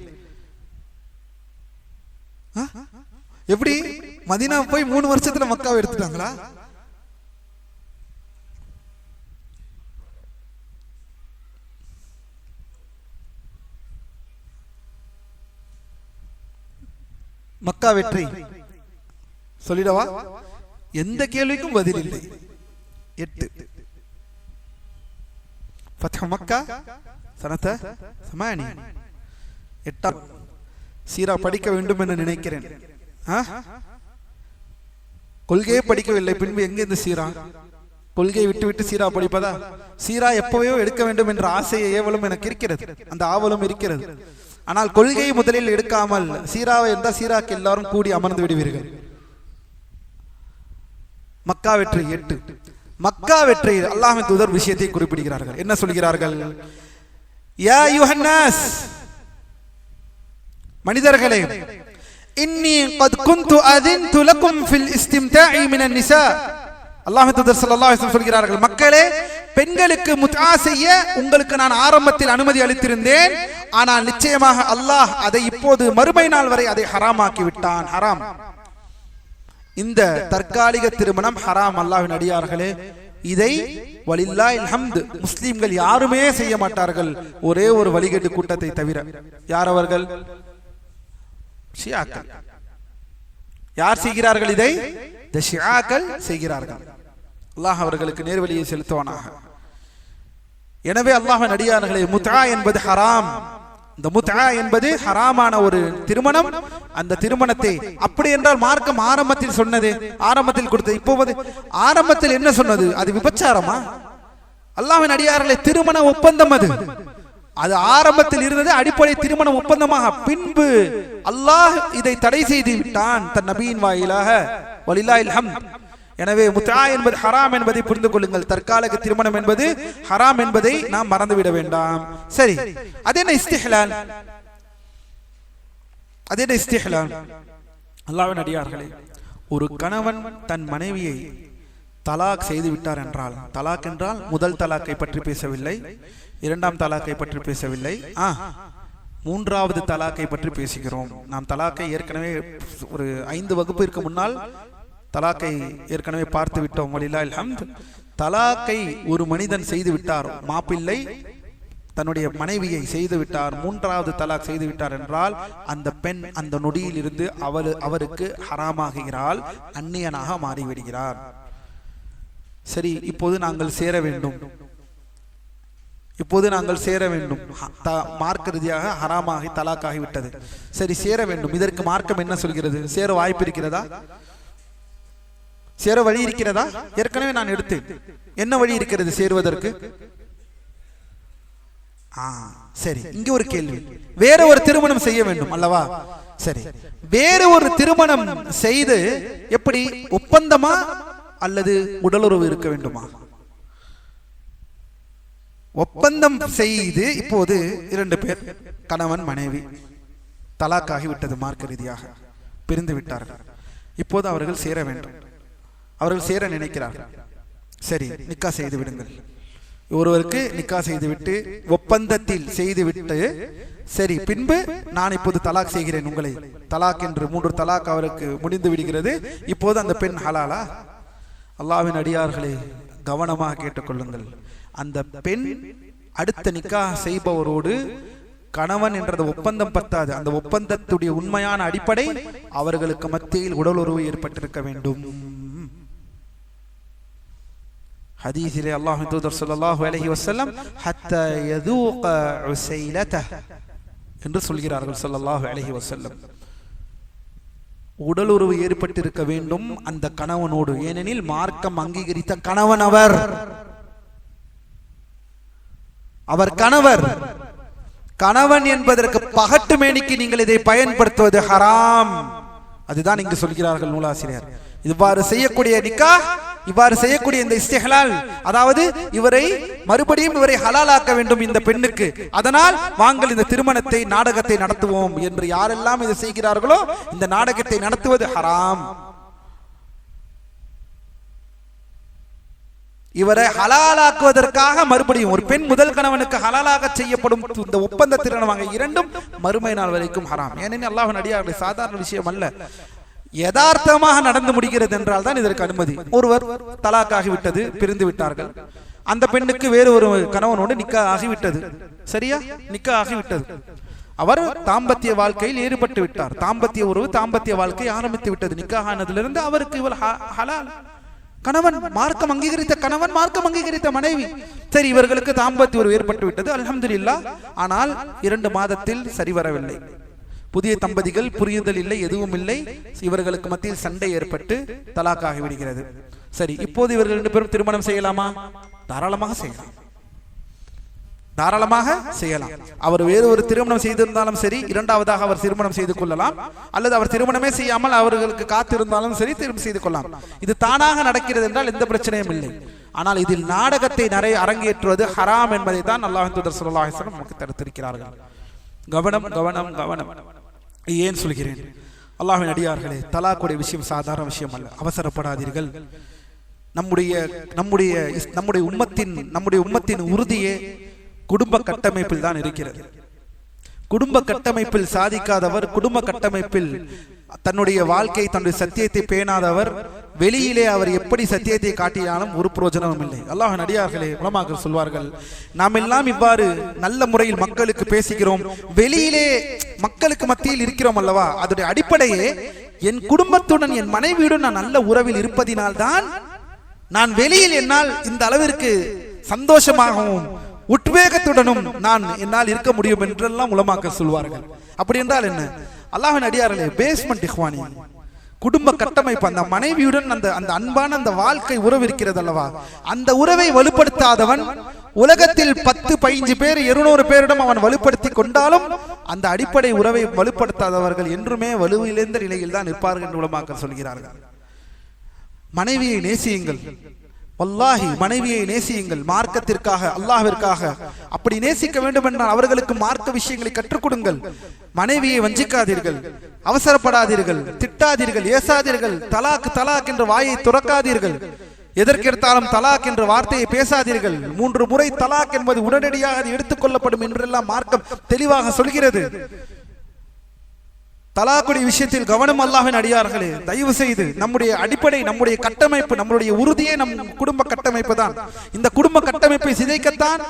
எப்படி மதீனா போய் 3 வருஷத்துல மக்காவை எடுத்துட்டாங்களா? மக்கா வெற்றி சொல்லிடவா? எந்த கேள்விக்கும் பதில் இல்லை. 8 ஃபத்ஹ் மக்கா சனத 8. 8 சீரா படிக்க வேண்டும் என்று நினைக்கிறேன். கொள்கையே படிக்கவில்லை, பின்பு எங்க இந்த சீரா? கொள்கையை விட்டு சீரா படிப்பதா? சீரா எப்பவையோ எடுக்க வேண்டும் என்ற ஆசையை ஏவலும் எனக்கு இருக்கிறது, அந்த ஆவலும் இருக்கிறது. ஆனால் கொள்கையை முதலில் எடுக்காமல் சீராவை இருந்தால் சீராக்கு எல்லாரும் கூடி அமர்ந்து விடுவீர்கள். மக்கா வெற்றி 8. மக்கா வெற்றி அல்லாஹ்வின் தூதர் விஷயத்தை குறிப்பிடுகிறார்கள். என்ன சொல்கிறார்கள்? யா அய்யுஹன்னாஸ், மனிதர்களே, இன்னி கத் குன்து அதின்து லக்கும் ஃபில் இஸ்திம்தாஇ மினன் நிசா. அல்லாஹ்வின் தூதர் ஸல்லல்லாஹு அலைஹி வஸல்லம் சொல்கிறார்கள், மக்களே, பெண்களுக்கு முத்ஆ செய்ய உங்களுக்கு நான் ஆரம்பத்தில் அனுமதி அளித்திருந்தேன். ஆனால் நிச்சயமாக அல்லாஹ் அதை இப்போது மறுமை நாள் வரை அதை ஹராமாக்கி விட்டான். ஹராம். இந்த தற்காலிக திருமணம் ஹராம். அல்லாஹ்வின் அடியார்களே, இதை வலில்லாஹில் ஹம்து முஸ்லிம்கள் யாருமே செய்ய மாட்டார்கள், ஒரே ஒரு வழிகேட்டு கூட்டத்தை தவிர. யார் அவர்கள்? ஷியாக்கள். யார் செய்கிறார்கள் இதை? இந்த ஷியாக்கள் செய்கிறார்கள். அல்லாஹ் அவர்களுக்கு நேர்வழியை செலுத்துவானாக. எனவே அல்லாஹ்வின் அடியார்களே, முத்ஆ என்பது ஹராம். இந்த முத்ஆ என்பது ஹராமான ஒரு திருமணம். அந்த திருமணத்தை அப்படி என்றால் மார்க்கம் ஆரம்பத்தில் சொன்னது, ஆரம்பத்தில் கொடுத்தது. இப்போது ஆரம்பத்தில் என்ன சொன்னது? அது விபச்சாரமா? அல்லாஹ்வின் அடியார்களே, திருமண ஒப்பந்தம் அது ஆரம்பத்தில் இருந்தது அடிப்படை திருமண ஒப்பந்தமாக. பின்பு அல்லாஹ் இதை தடை செய்து விட்டான் தன் நபியின் வாயிலாக. வலில்லாஹில் ஹம்த். எனவே முத்ஆ என்பது ஹராம் என்பதை புரிந்து கொள்ளுங்கள். தற்காலிக திருமணம் என்பது ஹராம் என்பதை நாம் மறந்துவிட வேண்டாம். சரி, அது என்ன இஸ்திஹ்லால்? அது என்ன இஸ்திஹ்லால்? அல்லாஹ்வின் அடியார்களே, ஒரு கணவன் தன் மனைவியை தலாக் செய்து விட்டார் என்றால், தலாக் என்றால் முதல் தலாக்கை பற்றி பேசவில்லை, இரண்டாம் தலாக்கை பற்றி பேசவில்லை, மூன்றாவது தலாக்கை பற்றி பேசுகிறோம். நாம் தலாக்கை ஏற்கனவே ஒரு 5 வகுப்பிற்கு முன்னால் தலாக்கை ஏற்கனவே பார்த்து விட்டோம். வலில்லாஹில் ஹம்த். தலாக்கை ஒரு மனிதன் செய்து விட்டார், மாப்பிள்ளை தன்னுடைய மனைவியை செய்து விட்டார், மூன்றாவது தலாக் செய்து விட்டார் என்றால் அந்த பெண் அந்த நொடியில் இருந்து அவருக்கு ஹராமாகிறாள், அந்நியனாக மாறிவிடுகிறார். சரி, இப்போது நாங்கள் சேர வேண்டும். மார்க்க ரீதியாக ஹராமாகி தலாக்காகி விட்டது. சரி, சேர வேண்டும். இதற்கு மார்க்கம் என்ன சொல்கிறது? சேர வாய்ப்பு இருக்கிறதா? சேர வழி இருக்கிறதா? ஏற்கனவே நான் எடுத்தேன். என்ன வழி இருக்கிறது சேருவதற்கு? சரி, இங்க ஒரு கேள்வி. வேற ஒரு திருமணம் செய்ய வேண்டும் அல்லவா? சரி, வேற ஒரு திருமணம் செய்து எப்படி? ஒப்பந்தமா அல்லது உடலுறவு இருக்க வேண்டுமா? ஒப்பந்தம் செய்து இப்போது 2 பேர் கணவன் மனைவி தலாக்காகி விட்டது, மார்க்க ரீதியாக பிரிந்து விட்டார்கள். இப்போது அவர்கள் சேர வேண்டும், அவர்கள் சேர நினைக்கிறார்கள். சரி, நிக்கா செய்து விடுங்கள். ஒருவருக்கு நிக்கா செய்துவிட்டு ஒப்பந்தத்தில் செய்துவிட்டு, சரி பின்பு நான் இப்போது தலாக் செய்கிறேன் உங்களை, தலாக் என்று 3 தலாக் அவருக்கு முடிந்து விடுகிறது. இப்போது அந்த பெண் ஹலாலா? அல்லாஹ்வின் அடியார்களே, கவனமாக கேட்டுக்கொள்ளுங்கள். அந்த பெண் அடுத்த நிக்கா செய்பவரோடு கணவன் என்ற ஒப்பந்தம் பத்தாது. அந்த ஒப்பந்தத்துடைய உண்மையான அடிப்படை அவர்களுக்கு மத்தியில் உடலுறவு ஏற்பட்டிருக்க வேண்டும். ஹதீஸிலே அல்லாஹ்வின் தூதர் ஸல்லல்லாஹு அலைஹி வஸல்லம் ஹத்தா யதூக உஸைலத என்று சொல்கிறார்கள். ஸல்லல்லாஹு அலைஹி வஸல்லம் உடலுறவு ஏற்பட்டிருக்க வேண்டும் அந்த கணவனோடு. ஏனெனில் மார்க்கம் அங்கீகரித்த கணவன் அவர் கணவர். கணவன் என்பதற்கு பகட்டு மேனிக்கு நீங்கள் இதை பயன்படுத்துவது ஹராம். அதுதான் இங்கு சொல்கிறார்கள் நூலாசிரியர். இவ்வாறு செய்யக்கூடிய நிக்கா, இவ்வாறு செய்யக்கூடிய இந்த இஸ்திஹ்லால், அதாவது இவரை மறுபடியும் இவரை ஹலாலாக்க வேண்டும் இந்த பெண்ணுக்கு, அதனால் வாங்கள் இந்த திருமணத்தை நாடகத்தை நடத்துவோம் என்று யாரெல்லாம் இதை செய்கிறார்களோ இந்த நாடகத்தை நடத்துவது ஹராம். இவரை ஹலாலாக்குவதற்காக மறுபடியும் ஒரு பெண் முதல் கணவனுக்கு ஹலாலாக செய்யப்படும் இந்த ஒப்பந்த திருமணமாக இரண்டும் மறுமை நாள் வரைக்கும் ஹராம். ஏனெனில் அல்லாஹ்வின் அடியார்களே, சாதாரண விஷயம் அல்ல, யதார்த்தமாக நடந்து முடிகிறது என்றால் தான் இதற்கு அனுமதி. ஒருவர் தலாக் ஆகிவிட்டது, பிரிந்து விட்டார்கள். அந்த பெண்ணுக்கு வேறு ஒரு கணவனோடு நிக்கா ஆகிவிட்டது. சரியா? நிக்கா ஆகிவிட்டது. அவர் தாம்பத்திய வாழ்க்கையில் ஈடுபட்டு விட்டார். தாம்பத்திய உறவு, தாம்பத்திய வாழ்க்கை ஆரம்பித்து விட்டது. நிக்கா ஆனதிலிருந்து அவருக்கு இவள் ஹலால். கணவன் மார்க்கம் அங்கீகரித்த கணவன், மார்க்கம் அங்கீகரித்த மனைவி. சரி, இவர்களுக்கு தாம்பத்திய உறவு ஏற்பட்டு விட்டது, அல்ஹம்துலில்லாஹ். ஆனால் 2 மாதத்தில் சரிவரவில்லை. புதிய தம்பதிகள், புரியுதல் இல்லை, எதுவும் இல்லை. இவர்களுக்கு மத்தியில் சண்டை ஏற்பட்டு தலாக் ஆகிவிடுகிறது. சரி, இப்போது இவர்கள் 2 பேரும் திருமணம் செய்யலாமா? தாராளமாக செய்யலாம், தாராளமாக செய்யலாம். அவர் வேறு ஒரு திருமணம் செய்திருந்தாலும் சரி, இரண்டாவதாக அவர் திருமணம் செய்து கொள்ளலாம். அல்லது அவர் திருமணமே செய்யாமல் அவர்களுக்கு காத்திருந்தாலும் சரி, திருமணம் செய்து கொள்ளலாம். இது தானாக நடக்கிறது என்றால் எந்த பிரச்சனையும் இல்லை. ஆனால் இதில் நாடகத்தை அரங்கேற்றுவது ஹராம் என்பதை தான் அல்லாஹ்வின் தூதர் ஸல்லல்லாஹு அலைஹி வஸல்லம் நமக்கு தடுத்திருக்கிறார்கள். கவனம், கவனம், கவனம். ஏன் சொல்கிறேன்? அல்லாஹ்வின் அடியார்களே, தலாக்குடைய விஷயம் சாதாரண விஷயம் அல்ல. அவசரப்படாதீர்கள். நம்முடைய உம்மத்தின் உறுதியே குடும்ப கட்டமைப்பில் தான் இருக்கிறது. குடும்ப கட்டமைப்பில் சாதிக்காதவர், குடும்ப கட்டமைப்பில் தன்னுடைய வாழ்க்கை, தன்னுடைய சத்தியத்தை பேணாதவர், வெளியிலே அவர் எப்படி சத்தியத்தை காட்டினாலும் ஒரு பிரயோஜனமும் இல்லை. அல்லாஹ்வின் அடியார்களே, உலமாக்கள் சொல்வார்கள், நாம் எல்லாம் இவ்வாறு நல்ல முறையில் மக்களுக்கு பேசுகிறோம், வெளியிலே மக்களுக்கு மத்தியில் இருக்கிறோம் அல்லவா, அதனுடைய அடிப்படையே என் குடும்பத்துடன் என் மனைவியுடன் நான் நல்ல உறவில் இருப்பதினால்தான் நான் வெளியில் என்னால் இந்த அளவிற்கு சந்தோஷமாகவும் உத்வேகத்துடனும் நான் என்னால் இருக்க முடியும் என்றெல்லாம் உலமாக்கள் சொல்வார்கள். அப்படி என்றால் என்ன? அல்லாஹ்வின் அடியார்களே, பேஸ்மெண்ட் இஹ்வானி, குடும்ப கட்டமைப்பு, அந்த மனைவியுடன் அந்த அந்த அன்பான அந்த வாழ்க்கை உறவு இருக்கிறது அல்லவா, அந்த உறவை வலுப்படுத்தாதவன் உலகத்தில் 10-15 பேர் 200 பேரிடம் அவன் வலுப்படுத்தி கொண்டாலும் அந்த அடிப்படை உறவை வலுப்படுத்தாதவர்கள் என்றுமே வலுவிழந்த நிலையில் தான் இருப்பார்கள் என்று உலமாக்கள் சொல்கிறார்கள். மனைவியை நேசியுங்கள், வல்லாஹி மனைவியை நேசியுங்கள், மார்க்கத்திற்காக, அல்லாஹ்விற்காக. அப்படி நேசிக்க வேண்டும் என்றால் அவர்களுக்கு மார்க்க விஷயங்களை கற்றுக் கொடுங்கள். மனைவியை வஞ்சிக்காதீர்கள், அவசரப்படாதீர்கள், திட்டாதீர்கள், ஏசாதீர்கள், தலாக் தலாக் என்ற வாயை துறக்காதீர்கள், எதற்கெடுத்தாலும் தலாக் என்ற வார்த்தையை பேசாதீர்கள். 3 முறை தலாக் என்பது உடனடியாக எடுத்துக் கொள்ளப்படும் என்றெல்லாம் மார்க்கம் தெளிவாக சொல்கிறது. தலாக்குடைய விஷயத்தில் கவனம். அல்லாஹ்வின் அடியார்களே, தயவு செய்து நம்முடைய அடிப்படை, நம்முடைய கட்டமைப்பு, நம்முடைய உறுதியே நம் குடும்ப கட்டமைப்பு தான். இந்த குடும்ப கட்டமைப்பை சிதைக்கத்தான்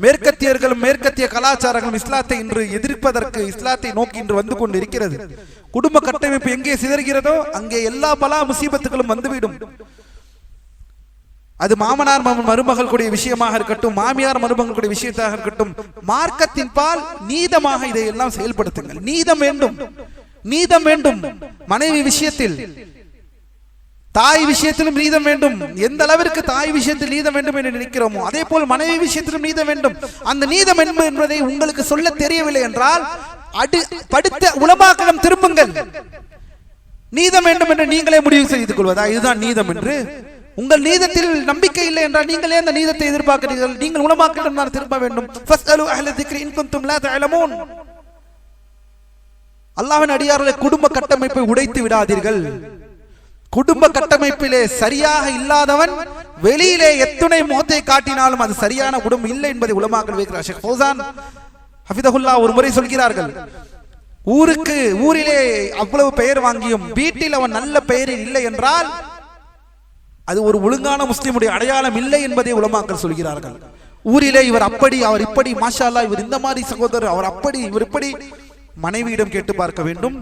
மேற்கத்தியர்களும் மேற்கத்திய கலாச்சாரங்களும் இஸ்லாத்தை இன்று எதிர்ப்பதற்கு, இஸ்லாத்தை நோக்கி இன்று வந்து கொண்டு இருக்கிறது. குடும்ப கட்டமைப்பு எங்கே சிதறுகிறதோ அங்கே எல்லா பலா முசீபத்துகளும் வந்துவிடும். அது மாமனார் மருமகளுடைய விஷயமாக இருக்கட்டும், மாமியார் மருமகளுடைய விஷயத்தாக இருக்கட்டும், மார்க்கத்தின் பால் நீதமாக இதை எல்லாம் செயல்படுத்துங்கள். நீதம் வேண்டும், நீதம் வேண்டும். மனைவி விஷயத்தில், தாய் விஷயத்திலும் நீதம் வேண்டும். எந்த அளவிற்கு தாய் விஷயத்தில் நீதம் வேண்டும் என்று நினைக்கிறோமோ அதே போல் மனைவி விஷயத்திலும் நீதம் வேண்டும். அந்த நீதம் என்பதை உங்களுக்கு சொல்ல தெரியவில்லை என்றால் படித்த உலமாக்களிடம் திரும்புங்கள். நீதம் வேண்டும் என்று நீங்களே முடிவு செய்து கொள்வதா இதுதான் நீதம் என்று? உங்கள் நீதத்தில் நம்பிக்கை இல்லை என்றால் நீங்களே அந்த நீதத்தை எதிர்பார்க்கிறீர்கள். நீங்கள் உலமாக்களிடம் தான் திரும்ப வேண்டும். ஃபஸ்அலு அஹ்ல ذிக்ரி இன் குன்தும் லா தஅலமூன். அல்லாஹ்வின் அடியார்களே, குடும்ப கட்டமைப்பை உடைத்து விடாதீர்கள். குடும்ப கட்டமைப்பிலே சரியாக இல்லாதவன் வெளியிலே எத்துணை முகத்தை காட்டினாலும் அது சரியான குடும்பம் இல்லை என்பதை உலமாக்கள் வைக்கிறார். ஷேக் ஃபௌசான் ஹஃபிதஹுல்லாஹ் ஒரு முறை சொல்கிறார்கள், ஊரிலே அவ்வளவு பெயர் வாங்கியும் வீட்டில் அவன் நல்ல பெயரில் இல்லை என்றால் அது ஒரு ஒழுங்கான முஸ்லிமுடைய அடையாளம் இல்லை என்பதை உலமாக்கள் சொல்கிறார்கள். ஊரிலே இவர் அப்படி, அவர் இப்படி, மாஷா அல்லாஹ், இவர் இந்த மாதிரி சகோதரர், அவர் அப்படி, இவர் இப்படி. மனைவியிடம் கேட்டு பார்க்க வேண்டும்,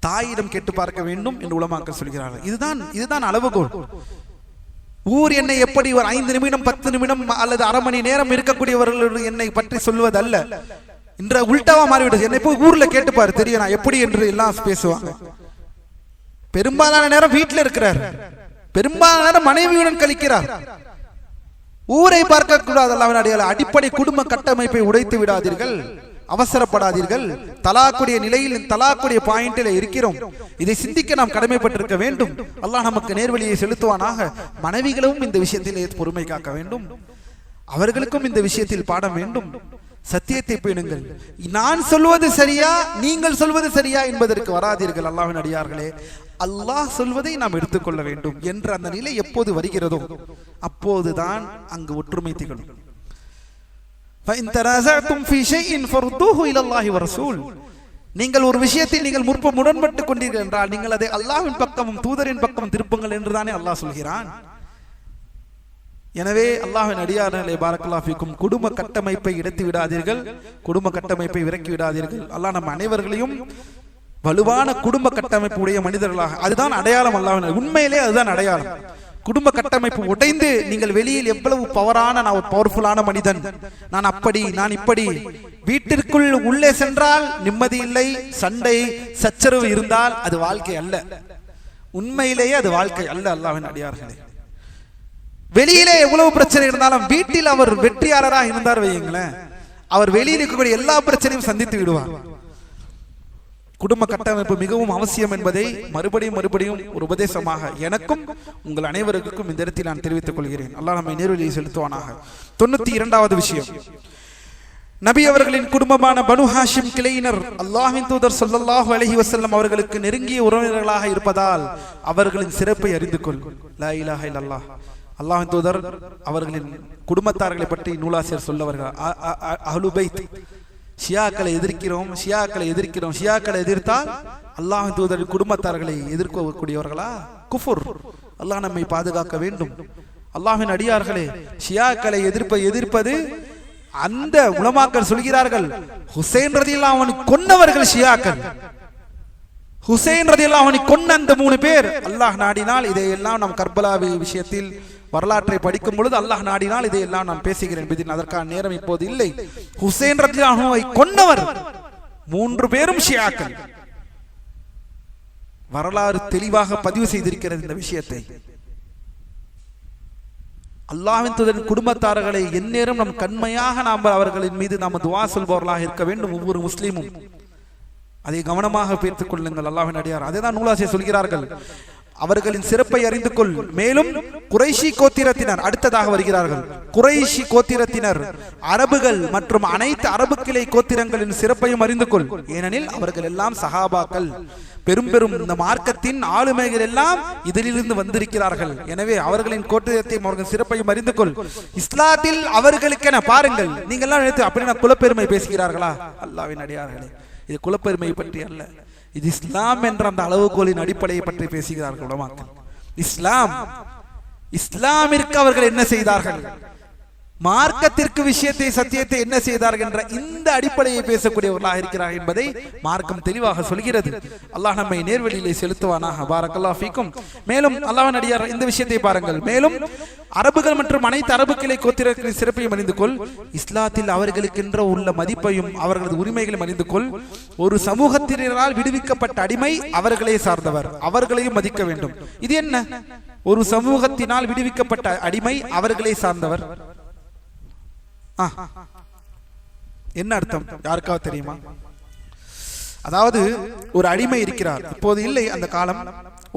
தாயிடம் கேட்டு பார்க்க வேண்டும் என்று உலமாக்கள் சொல்கிறார்கள். இதுதான் அளவுகோல். ஊர் என்னை எப்படி ஒரு 5 நிமிடம் 10 நிமிடம் அல்லது அரை மணி நேரம் இருக்கக்கூடியவர்கள் என்னை பற்றி சொல்வதல்ல. இன்ற உல்டாவா மாறிவிடுது. என்னை போய் ஊர்ல கேட்டுப்பாரு, தெரியும் நான் எப்படி என்று எல்லாம் பேசுவாங்க. பெரும்பாலான நேரம் வீட்டில் இருக்கிறார், பெரும்பாலான நேரம் மனைவியுடன் கழிக்கிறார். ஊரை பார்க்க கூடாது. அல்லாஹ்வின் அடியார்களே, அடிப்படை குடும்ப கட்டமைப்பை உடைத்து விடாதீர்கள், அவசரப்படாதீர்கள். தலாக்குடைய நிலையில், தலாக்குடைய பாயிண்டில் இருக்கிறோம். இதை சிந்திக்க நாம் கடமைப்பட்டிருக்க வேண்டும். அல்லாஹ் நமக்கு நேர்வழியை செலுத்துவானாக. மனைவிகளும் இந்த விஷயத்தில் பொறுமை காக்க வேண்டும், அவர்களுக்கும் இந்த விஷயத்தில் பாடம் வேண்டும். சத்தியத்தை பேணுங்கள். நான் சொல்வது சரியா, நீங்கள் சொல்வது சரியா என்பதற்கு வராதீர்கள். அல்லாஹ்வின் அடியார்களே, அல்லாஹ் சொல்வதை நாம் எடுத்துக்கொள்ள வேண்டும் என்ற அந்த நிலை எப்போது வருகிறதோ அப்போதுதான் அங்கு ஒற்றுமை திகழும். நீங்கள் ஒரு விஷயத்தில் நீங்கள் முரண்பட்டுக் கொண்டீர்கள் என்றால் நீங்கள் அதை அல்லாஹ்வின் பக்கமும் தூதரின் பக்கமும் திருப்புங்கள் என்றுதானே அல்லாஹ் சொல்கிறான். எனவே அல்லாஹ்வின் அடியார்களே, பாரக்கல்லாஹு ஃபீக்கும், குடும்ப கட்டமைப்பை இடித்து விடாதீர்கள், குடும்ப கட்டமைப்பை விரக்கி விடாதீர்கள். அல்லாஹ் நம் அனைவர்களையும் வலுவான குடும்ப கட்டமைப்பு உடைய மனிதர்களாக, அதுதான் அடையாளம். அல்லாஹ்வின் உண்மையிலே அதுதான் அடையாளம். குடும்ப கட்டமைப்பு உடைந்து நீங்கள் வெளியில் எவ்வளவு பவரான, நான் ஒரு பவர்ஃபுல்லான மனிதன், நான் அப்படி, நான் இப்படி, வீட்டிற்குள் உள்ளே சென்றால் நிம்மதி இல்லை, சண்டை சச்சரவு இருந்தால் அது வாழ்க்கை அல்ல. உண்மையிலேயே அது வாழ்க்கை அல்ல. அல்லாஹ்வின் அடியார்களே, வெளியிலே எவ்வளவு பிரச்சனை இருந்தாலும் வீட்டில் அவர் வெற்றியாளராக இருந்தார் வையுங்களேன், அவர் வெளியில் இருக்கக்கூடிய எல்லா பிரச்சனையும் சந்தித்து விடுவார். குடும்ப கட்டமைப்பு மிகவும் அவசியம் என்பதை மறுபடியும் ஒரு உபதேசமாக எனக்கும் உங்கள் அனைவருக்கும் இந்த இடத்தில் நான் தெரிவித்துக் கொள்கிறேன். அல்லாஹ் நம்மை நேர்வழியை செலுத்துவானாக. 92வது விஷயம், நபி அவர்களின் குடும்பமான பனு ஹாஷிம் கிளையினர் அல்லாஹ்வின் தூதர் ஸல்லல்லாஹு அலைஹி வஸல்லம் அவர்களுக்கு நெருங்கிய உறவினர்களாக இருப்பதால் அவர்களின் சிறப்பை அறிந்து கொள். லா இலாஹ இல்லல்லாஹ். அல்லாஹ்வின் தூதர் அவர்களின் குடும்பத்தார்களை பற்றி நூலாசிரியர் சொல்லவர்கள், அஹ்லு பைத், ஷியாக்களை எதிர்க்கிறோம், ஷியாக்களை எதிர்த்தால் அல்லாஹ்வின் தூதரின் குடும்பத்தார்களை எதிர்க்கக்கூடியவர்களா? குஃபுர். அல்லாஹ் நம்மை பாதுகாக்க வேண்டும். அல்லாஹ்வின் அடியார்களே, ஷியாக்களை எதிர்ப்பது அந்த உலமாக்கள் சொல்கிறார்கள், ஹுசைன் ரலியல்லாஹு அன்ஹு கொன்னவர்கள் ஷியாக்கள். ஹுசைன் ரலியல்லாஹு அன்ஹு கொன்ன அந்த 3 பேர் அல்லாஹ் நாடினால் இதையெல்லாம் நாம் கர்பலாவி விஷயத்தில் வரலாற்றை படிக்கும் பொழுது அல்லாஹ் நாடினால் இதையெல்லாம் நான் பேசுகிறேன். அதற்கான நேரம் இப்போது இல்லை. ஹுசைன் ரலியல்லாஹு அன்ஹுவை கொன்னவர் 3 பேரும் ஷியாக்கள். வரலாறு தெளிவாக பதிவு செய்திருக்கிறது இந்த விஷயத்தை. அல்லாஹ்வின் தூதரின் குடும்பத்தார்களை எந்நேரம் நம் கண்மையாக நாம் அவர்களின் மீது நாம் துஆ சொல்பவர்களாக இருக்க வேண்டும். ஒவ்வொரு முஸ்லீமும் அதை கவனமாக பேர்த்துக் கொள்ளுங்கள். அல்லாஹ்வின் அடியார் அதைதான் நூலாசிரியர் சொல்கிறார்கள். அவர்களின் சிறப்பை அறிந்து கொள். மேலும் குறைஷி கோத்திரத்தினர் அடுத்ததாக வருகிறார்கள். குறைஷி கோத்திரத்தினர் அரபுகள் மற்றும் அனைத்து அரபு கிளை கோத்திரங்களின் சிறப்பையும் அறிந்து கொள். ஏனெனில் அவர்கள் எல்லாம் சஹாபாக்கள், பெரும் பெரும் இந்த மார்க்கத்தின் ஆளுமைகள் எல்லாம் இதிலிருந்து வந்திருக்கிறார்கள். எனவே அவர்களின் கோத்திரத்தையும் அவர்கள் சிறப்பையும் அறிந்து கொள். இஸ்லாத்தில் அவர்களுக்கென பாருங்கள், நீங்கள் எல்லாம் நினைத்து அப்படின்னா குலப்பெருமை பேசுகிறார்களா? அல்லாஹ்வின் அடியார்களே, இது குலப்பெருமை பற்றி அல்ல, இது இஸ்லாம் என்ற அந்த அளவுகோலின் அடிப்படையை பற்றி பேசுகிறார்கள் உலமாக்கள். இஸ்லாமிற்கு அவர்கள் என்ன செய்தார்கள், மார்க்கத்திற்கு விஷயத்தை சத்தியத்தை என்ன செய்தார்கள் என்ற இந்த அடிப்படையை பேசக்கூடியவர்களாக இருக்கிறார்கள் என்பதை மார்க்கம் தெளிவாக சொல்கிறது. அல்லாஹ் நம்மை நேர்வழியிலே செலுத்துவானாக. பாரக்கல்லாஹு ஃபீக்கும். மேலும் அல்லாஹ்வின் அடியார் இந்த விஷயத்தை பாருங்கள். மேலும் அரபுகள் மற்றும் அனைத்து அரபு கிளை கோத்திரங்களின் சிறப்பையும் அறிந்து கொள். இஸ்லாத்தில் அவர்களுக்கென்ற உள்ள மதிப்பையும் அவர்களது உரிமைகளையும் அறிந்து கொள். ஒரு சமூகத்தினரால் விடுவிக்கப்பட்ட அடிமை அவர்களே சார்ந்தவர், அவர்களையும் மதிக்க வேண்டும். இது என்ன? ஒரு சமூகத்தினால் விடுவிக்கப்பட்ட அடிமை அவர்களே சார்ந்தவர், என்ன அர்த்தம் யாருக்காவது தெரியுமா? அதாவது ஒரு அடிமை இருக்கிறார், இப்போது இல்லை அந்த காலம்.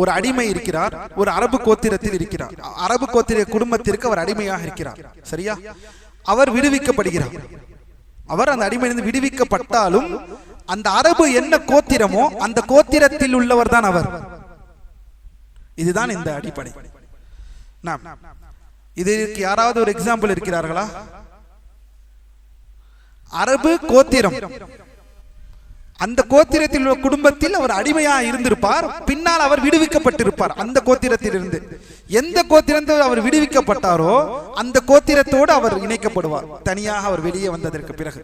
ஒரு அடிமை இருக்கிறார், ஒரு அரபு கோத்திரத்தில் இருக்கிறார். அரபு கோத்திர குடும்பத்திற்கு அவர் அடிமையாக இருக்கிறார், சரியா? அவர் விடுவிக்கப்படுகிறார். அவர் அந்த அடிமையிலிருந்து விடுவிக்கப்பட்டாலும் அந்த அரபு என்ன கோத்திரமோ அந்த கோத்திரத்தில் உள்ளவர் தான் அவர். இதுதான் இந்த அடிப்படை. இதற்கு யாராவது ஒரு எக்ஸாம்பிள் இருக்கிறார்களா? அரபு கோத்திரம், அந்த கோத்திரத்தில் உள்ள குடும்பத்தில் அவர் அடிமையாக இருந்திருப்பார், பின்னால் அவர் விடுவிக்கப்பட்டிருப்பார். அந்த கோத்திரத்திலிருந்து எந்த கோத்திரத்தில் அவர் விடுவிக்கப்பட்டாரோ அந்த கோத்திரத்தோடு அவர் இணைக்கப்படுவார், தனியாக அவர் வெளியே வந்ததற்கு பிறகு.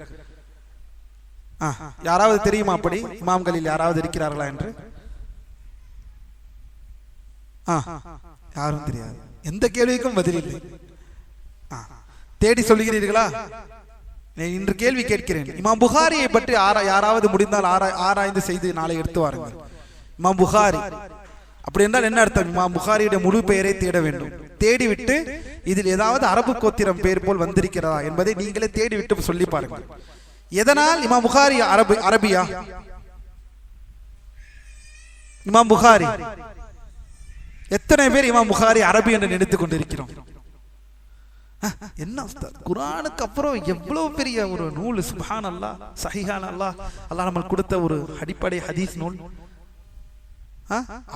யாராவது தெரியுமா அப்படி இமாம்களில் யாராவது இருக்கிறார்களா என்று? யாரும் தெரியாது. எந்த கேள்விக்கும் பதில் இல்லை. தேடி சொல்லுகிறீர்களா? இன்று கேள்வி கேட்கிறேன். இமாம் புகாரியை பற்றி யாராவது முடிந்தால் ஆராய்ந்து செய்து நாளை எடுத்து வாருங்கள். இமாம் புகாரி அப்படி என்றால் என்ன அர்த்தம்? இமாம் புகாரியுடைய முழு பெயரை தேட வேண்டும். தேடிவிட்டு இதில் ஏதாவது அரபு கோத்திரம் பெயர் போல் வந்திருக்கிறதா என்பதை நீங்களே தேடிவிட்டு சொல்லி பாருங்கள். எதனால் இமாம் புகாரி அரபியா? இமாம் புகாரி எத்தனை பேர் இமாம் புகாரி அரபி என்று நினைத்துக் கொண்டிருக்கிறோம்? என்ன குர்ஆனுக்கு அப்புறம் எவ்வளவு பெரிய ஒரு நூல், சுப்ஹானல்லாஹ், ஸஹீஹானல்லாஹ், அல்லாஹ் நமக்கு கொடுத்த ஒரு அடிப்படை ஹதீஸ் நூல்.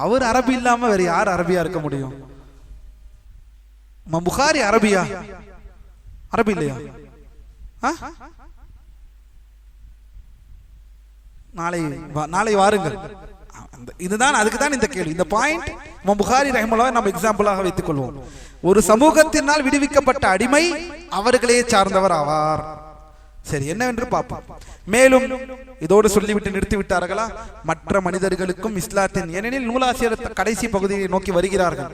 அவர் அரபி இல்லாம வேற யார் அரபியா இருக்க முடியும்? இமாம் புகாரி அரபியா? அரபி இல்லையா? நாளை வாருங்கள். இதுதான், அதுக்கு தான் இந்த கேள்வி, இந்த பாயிண்ட். இமாம் புகாரி ரஹிமஹுல்லாஹ் நம்ம எக்ஸாம்பிளாக வைத்துக் கொள்வோம். ஒரு சமூகத்தினால் விடுவிக்கப்பட்ட அடிமை அவர்களே சார்ந்தவர் ஆவார். சரி, என்னவென்று பார்ப்போம். மேலும் இதோடு சொல்லிவிட்டு நிறுத்தி விட்டார்களா? மற்ற மனிதர்களுக்கும் இஸ்லாத்தின், ஏனெனில் நூலாசிரியர் கடைசி பகுதியை நோக்கி வருகிறார்கள்.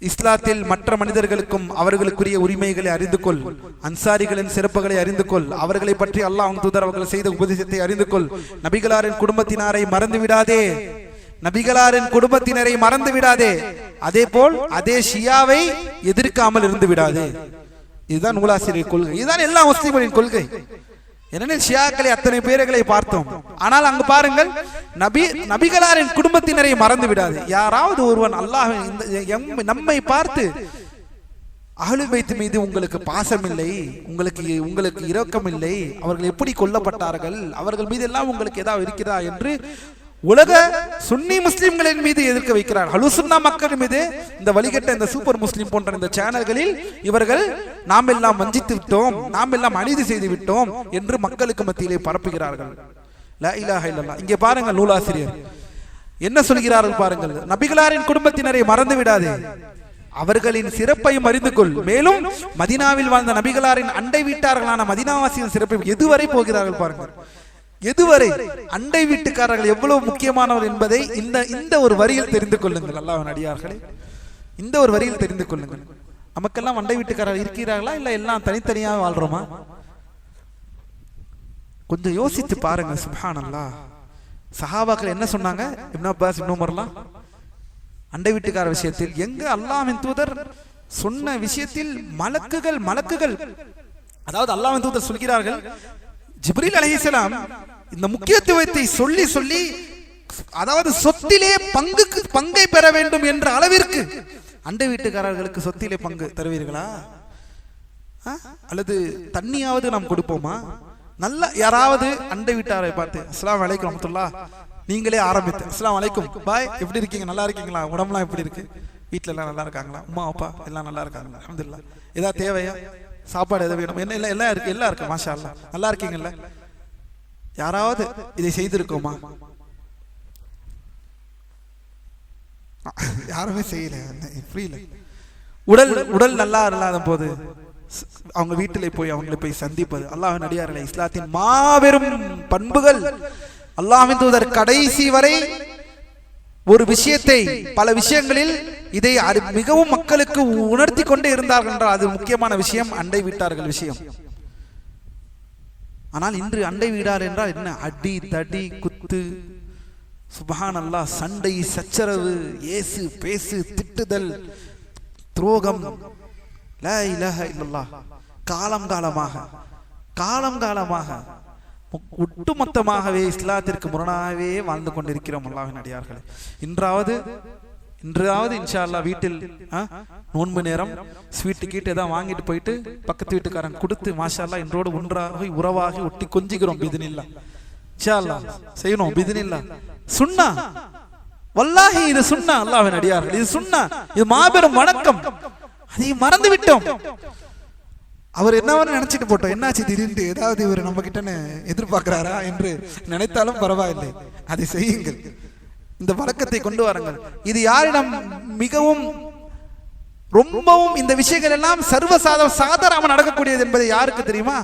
இஸ்லாத்தில் மற்ற மனிதர்களுக்கும் அவர்களுக்குரிய உரிமைகளை அறிந்து கொள். அன்சாரிகளின் சிறப்புகளை அறிந்து கொள். அவர்களை பற்றி அல்லாஹ் தூதர் அவர்கள் செய்த உபதேசத்தை அறிந்து கொள். நபிகளாரின் குடும்பத்தினரை மறந்து விடாதே, நபிகளாரின் குடும்பத்தினரை மறந்து விடாதே. அதே போல் அதே ஷியாவை எதிர்க்காமல் இருந்து விடாதே. இதுதான் நூலாசிரியர் கொள்கை, இதுதான் எல்லா முஸ்லிம்களின் கொள்கை. ஏனெனில் ஷியாக்களை அத்தனை பேர்களை பார்த்தோம். ஆனால் அங்கு பாருங்கள், நபிகளாரின் குடும்பத்தினரை மறந்து விடாது. யாராவது ஒருவன் அல்லாஹ் நம்மை பார்த்து அஹ்லுல் பைத் மீது உங்களுக்கு பாசம் இல்லை, உங்களுக்கு இரக்கம் இல்லை, அவர்கள் எப்படி கொல்லப்பட்டார்கள், அவர்கள் மீது எல்லாம் உங்களுக்கு ஏதாவது இருக்கிறதா என்று உலக சுன்னி முஸ்லிம்களின் மீது எதிர்க்க வைக்கிறார். ஹலுசுன்னா மக்கள் மீது இந்த வழிகட்ட இந்த சூப்பர் முஸ்லிம் போன்ற இந்த சேனல்களில் இவர்கள் நாம் எல்லாம் வஞ்சித்து விட்டோம், நாம் எல்லாம் அநீதி செய்து விட்டோம் என்று மக்களுக்கு மத்தியிலே பரப்புகிறார்கள். லா இலாஹ இல்லல்லாஹ். இங்கே பாருங்கள், நூலாசிரியர் என்ன சொல்கிறார்கள் பாருங்கள். நபிகளாரின் குடும்பத்தினரை மறந்து விடாதே, அவர்களின் சிறப்பையும் அறிந்து கொள். மேலும் மதீனாவில் வாழ்ந்த நபிகளாரின் அண்டை வீட்டார்களான மதீனாவாசியின் சிறப்பை எதுவரை போகிறார்கள் பாருங்கள். எதுவரை அண்டை வீட்டுக்காரர்கள் எவ்வளவு முக்கியமானவர் என்பதை இந்த ஒரு வரியில் தெரிந்து கொள்ளுங்கள். அல்லாஹ்வின் அடியார்களே, இந்த ஒரு வரியில் தெரிந்து கொள்ளுங்கள். நமக்கெல்லாம் அண்டை வீட்டுக்காரர்கள் இருக்கிறார்களா, இல்ல எல்லாம் தனித்தனியாக வாழ்றோமா? கொஞ்சம் யோசித்து பாருங்க. சுப்ஹானல்லாஹ், சஹாபாக்கள் என்ன சொன்னாங்க? இப்னு அப்பாஸ், இப்னு உமர்லாம் அண்டை வீட்டுக்கார விஷயத்தில், எங்க அல்லாஹ்வின் தூதர் சொன்ன விஷயத்தில் மலக்குகள் அதாவது அல்லாஹ்வின் தூதர் சொல்கிறார்கள், ஜிப்ரீல் அலைஹிஸ்ஸலாம் இந்த முக்கியத்துவத்தை சொல்லி அதாவது சொத்திலே பங்கை பெற வேண்டும் என்ற அளவிற்கு அண்டை வீட்டுக்காரர்களுக்கு சொத்திலே பங்கு தருவீர்களா, அல்லது தண்ணியாவது நாம் கொடுப்போமா? நல்ல யாராவது அண்டை வீட்டாரை பார்த்து அஸ்ஸலாமு அலைக்கும் ரஹ்மத்துல்லாஹ், நீங்களே ஆரம்பித்து அஸ்ஸலாமு அலைக்கும் பாய், எப்படி இருக்கீங்க, நல்லா இருக்கீங்களா, உடம்புலாம் எப்படி இருக்கு, வீட்டுல எல்லாம் நல்லா இருக்காங்களா, அம்மா அப்பா எல்லாம் நல்லா இருக்காங்களா, அல்ஹம்துலில்லாஹ், ஏதாவது தேவையா, சாப்பாடு எதாவது வேணும், என்ன எல்லாம் இருக்கு மாஷா அல்லாஹ், நல்லா இருக்கீங்கல்ல, யாராவது இதை செய்திருக்கோமா? யாருமே செய்யல. புரியல. உடல் நல்லா இல்லாத போது அவங்க வீட்டிலே போய் அவங்களை போய் சந்திப்பது அல்லாஹ்வின் அடியார்களே, இஸ்லாத்தின் மாபெரும் பண்புகள். அல்லாஹ்வின் தூதர் கடைசி வரை ஒரு விஷயத்தை, பல விஷயங்களில் இதை மிகவும் மக்களுக்கு உணர்த்தி கொண்டே இருந்தார்கள் என்றால் அது முக்கியமான விஷயம் அண்டை வீட்டார்கள் விஷயம். ஆனால் இன்று அண்டை வீடார் என்றால் என்ன? அடி தடி குத்து, சுப்ஹானல்லாஹ், சண்டை சச்சரவு, ஏசு பேசு, திட்டுதல், துரோகம், லா இலாஹ இல்லல்லாஹ். காலங்காலமாக ஒட்டுமொத்தமாகவே இஸ்லாத்திற்கு முரணாகவே வாழ்ந்து கொண்டிருக்கிறோம் அல்லாஹ்வின் அடியார்களே. இன்றாவது இன்ஷா அல்லாஹ் வீட்டில் நோன்பு நேரம் ஸ்வீட்டு கீட்டு ஏதாவது வாங்கிட்டு போயிட்டு பக்கத்து வீட்டுக்காரன் கொடுத்து மாஷா அல்லாஹ் இன்றோடு ஒன்றாக உறவாகி ஒட்டி கொஞ்சிக்கிறோம். பிதினில்லாஹ் இன்ஷா அல்லாஹ் செய்யணும். பிதினில்லாஹ் சுன்னா, வல்லாஹி இது சுன்னா. அல்லாஹ்வின் அடியார்களே, இது சுன்னா, இது மாபெரும் வணக்கம். அதை மறந்து விட்டோம். அவர் என்னவன்னு நினைச்சிட்டு போட்டோம். என்னாச்சு திடீர்னு ஏதாவது இவர் நம்ம கிட்ட எதிர்பார்க்கிறாரா என்று நினைத்தாலும் பரவாயில்லை, அதை செய்யுங்கள். இந்த வழக்கத்தை கொண்டு வாருங்கள். இது யாரிடம் மிகவும் ரொம்பவும் இந்த விஷயங்கள் எல்லாம் சாதாரணமாக நடக்கக்கூடியது என்பதை யாருக்கு தெரியுமா?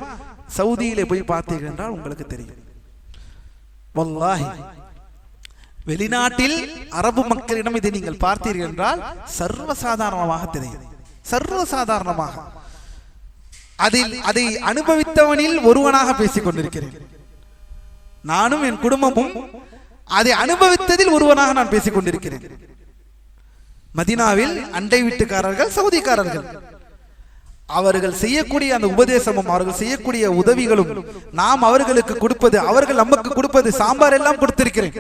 சவுதியிலே போய் பார்த்தீர்கள் என்றால் உங்களுக்கு தெரியும். வல்லாஹி வெளிநாட்டில் அரபு மக்களிடம் இதை நீங்கள் பார்த்தீர்கள் என்றால் சர்வசாதாரணமாக தெரியும். சர்வசாதாரணமாக அதை அனுபவித்தவனில் ஒருவனாக பேசிக் கொண்டிருக்கிறேன். நானும் என் குடும்பமும் அதை அனுபவித்ததில் ஒருவனாக நான் பேசிக் கொண்டிருக்கிறேன். மதீனாவில் அண்டை வீட்டுக்காரர்கள் சவுதிக்காரர்கள், அவர்கள் செய்யக்கூடிய அந்த உபதேசமும் அவர்கள் செய்யக்கூடிய உதவிகளும் நாம் அவர்களுக்கு கொடுப்பது, அவர்கள் நமக்கு கொடுப்பது, சாம்பார் எல்லாம் கொடுத்திருக்கிறேன்.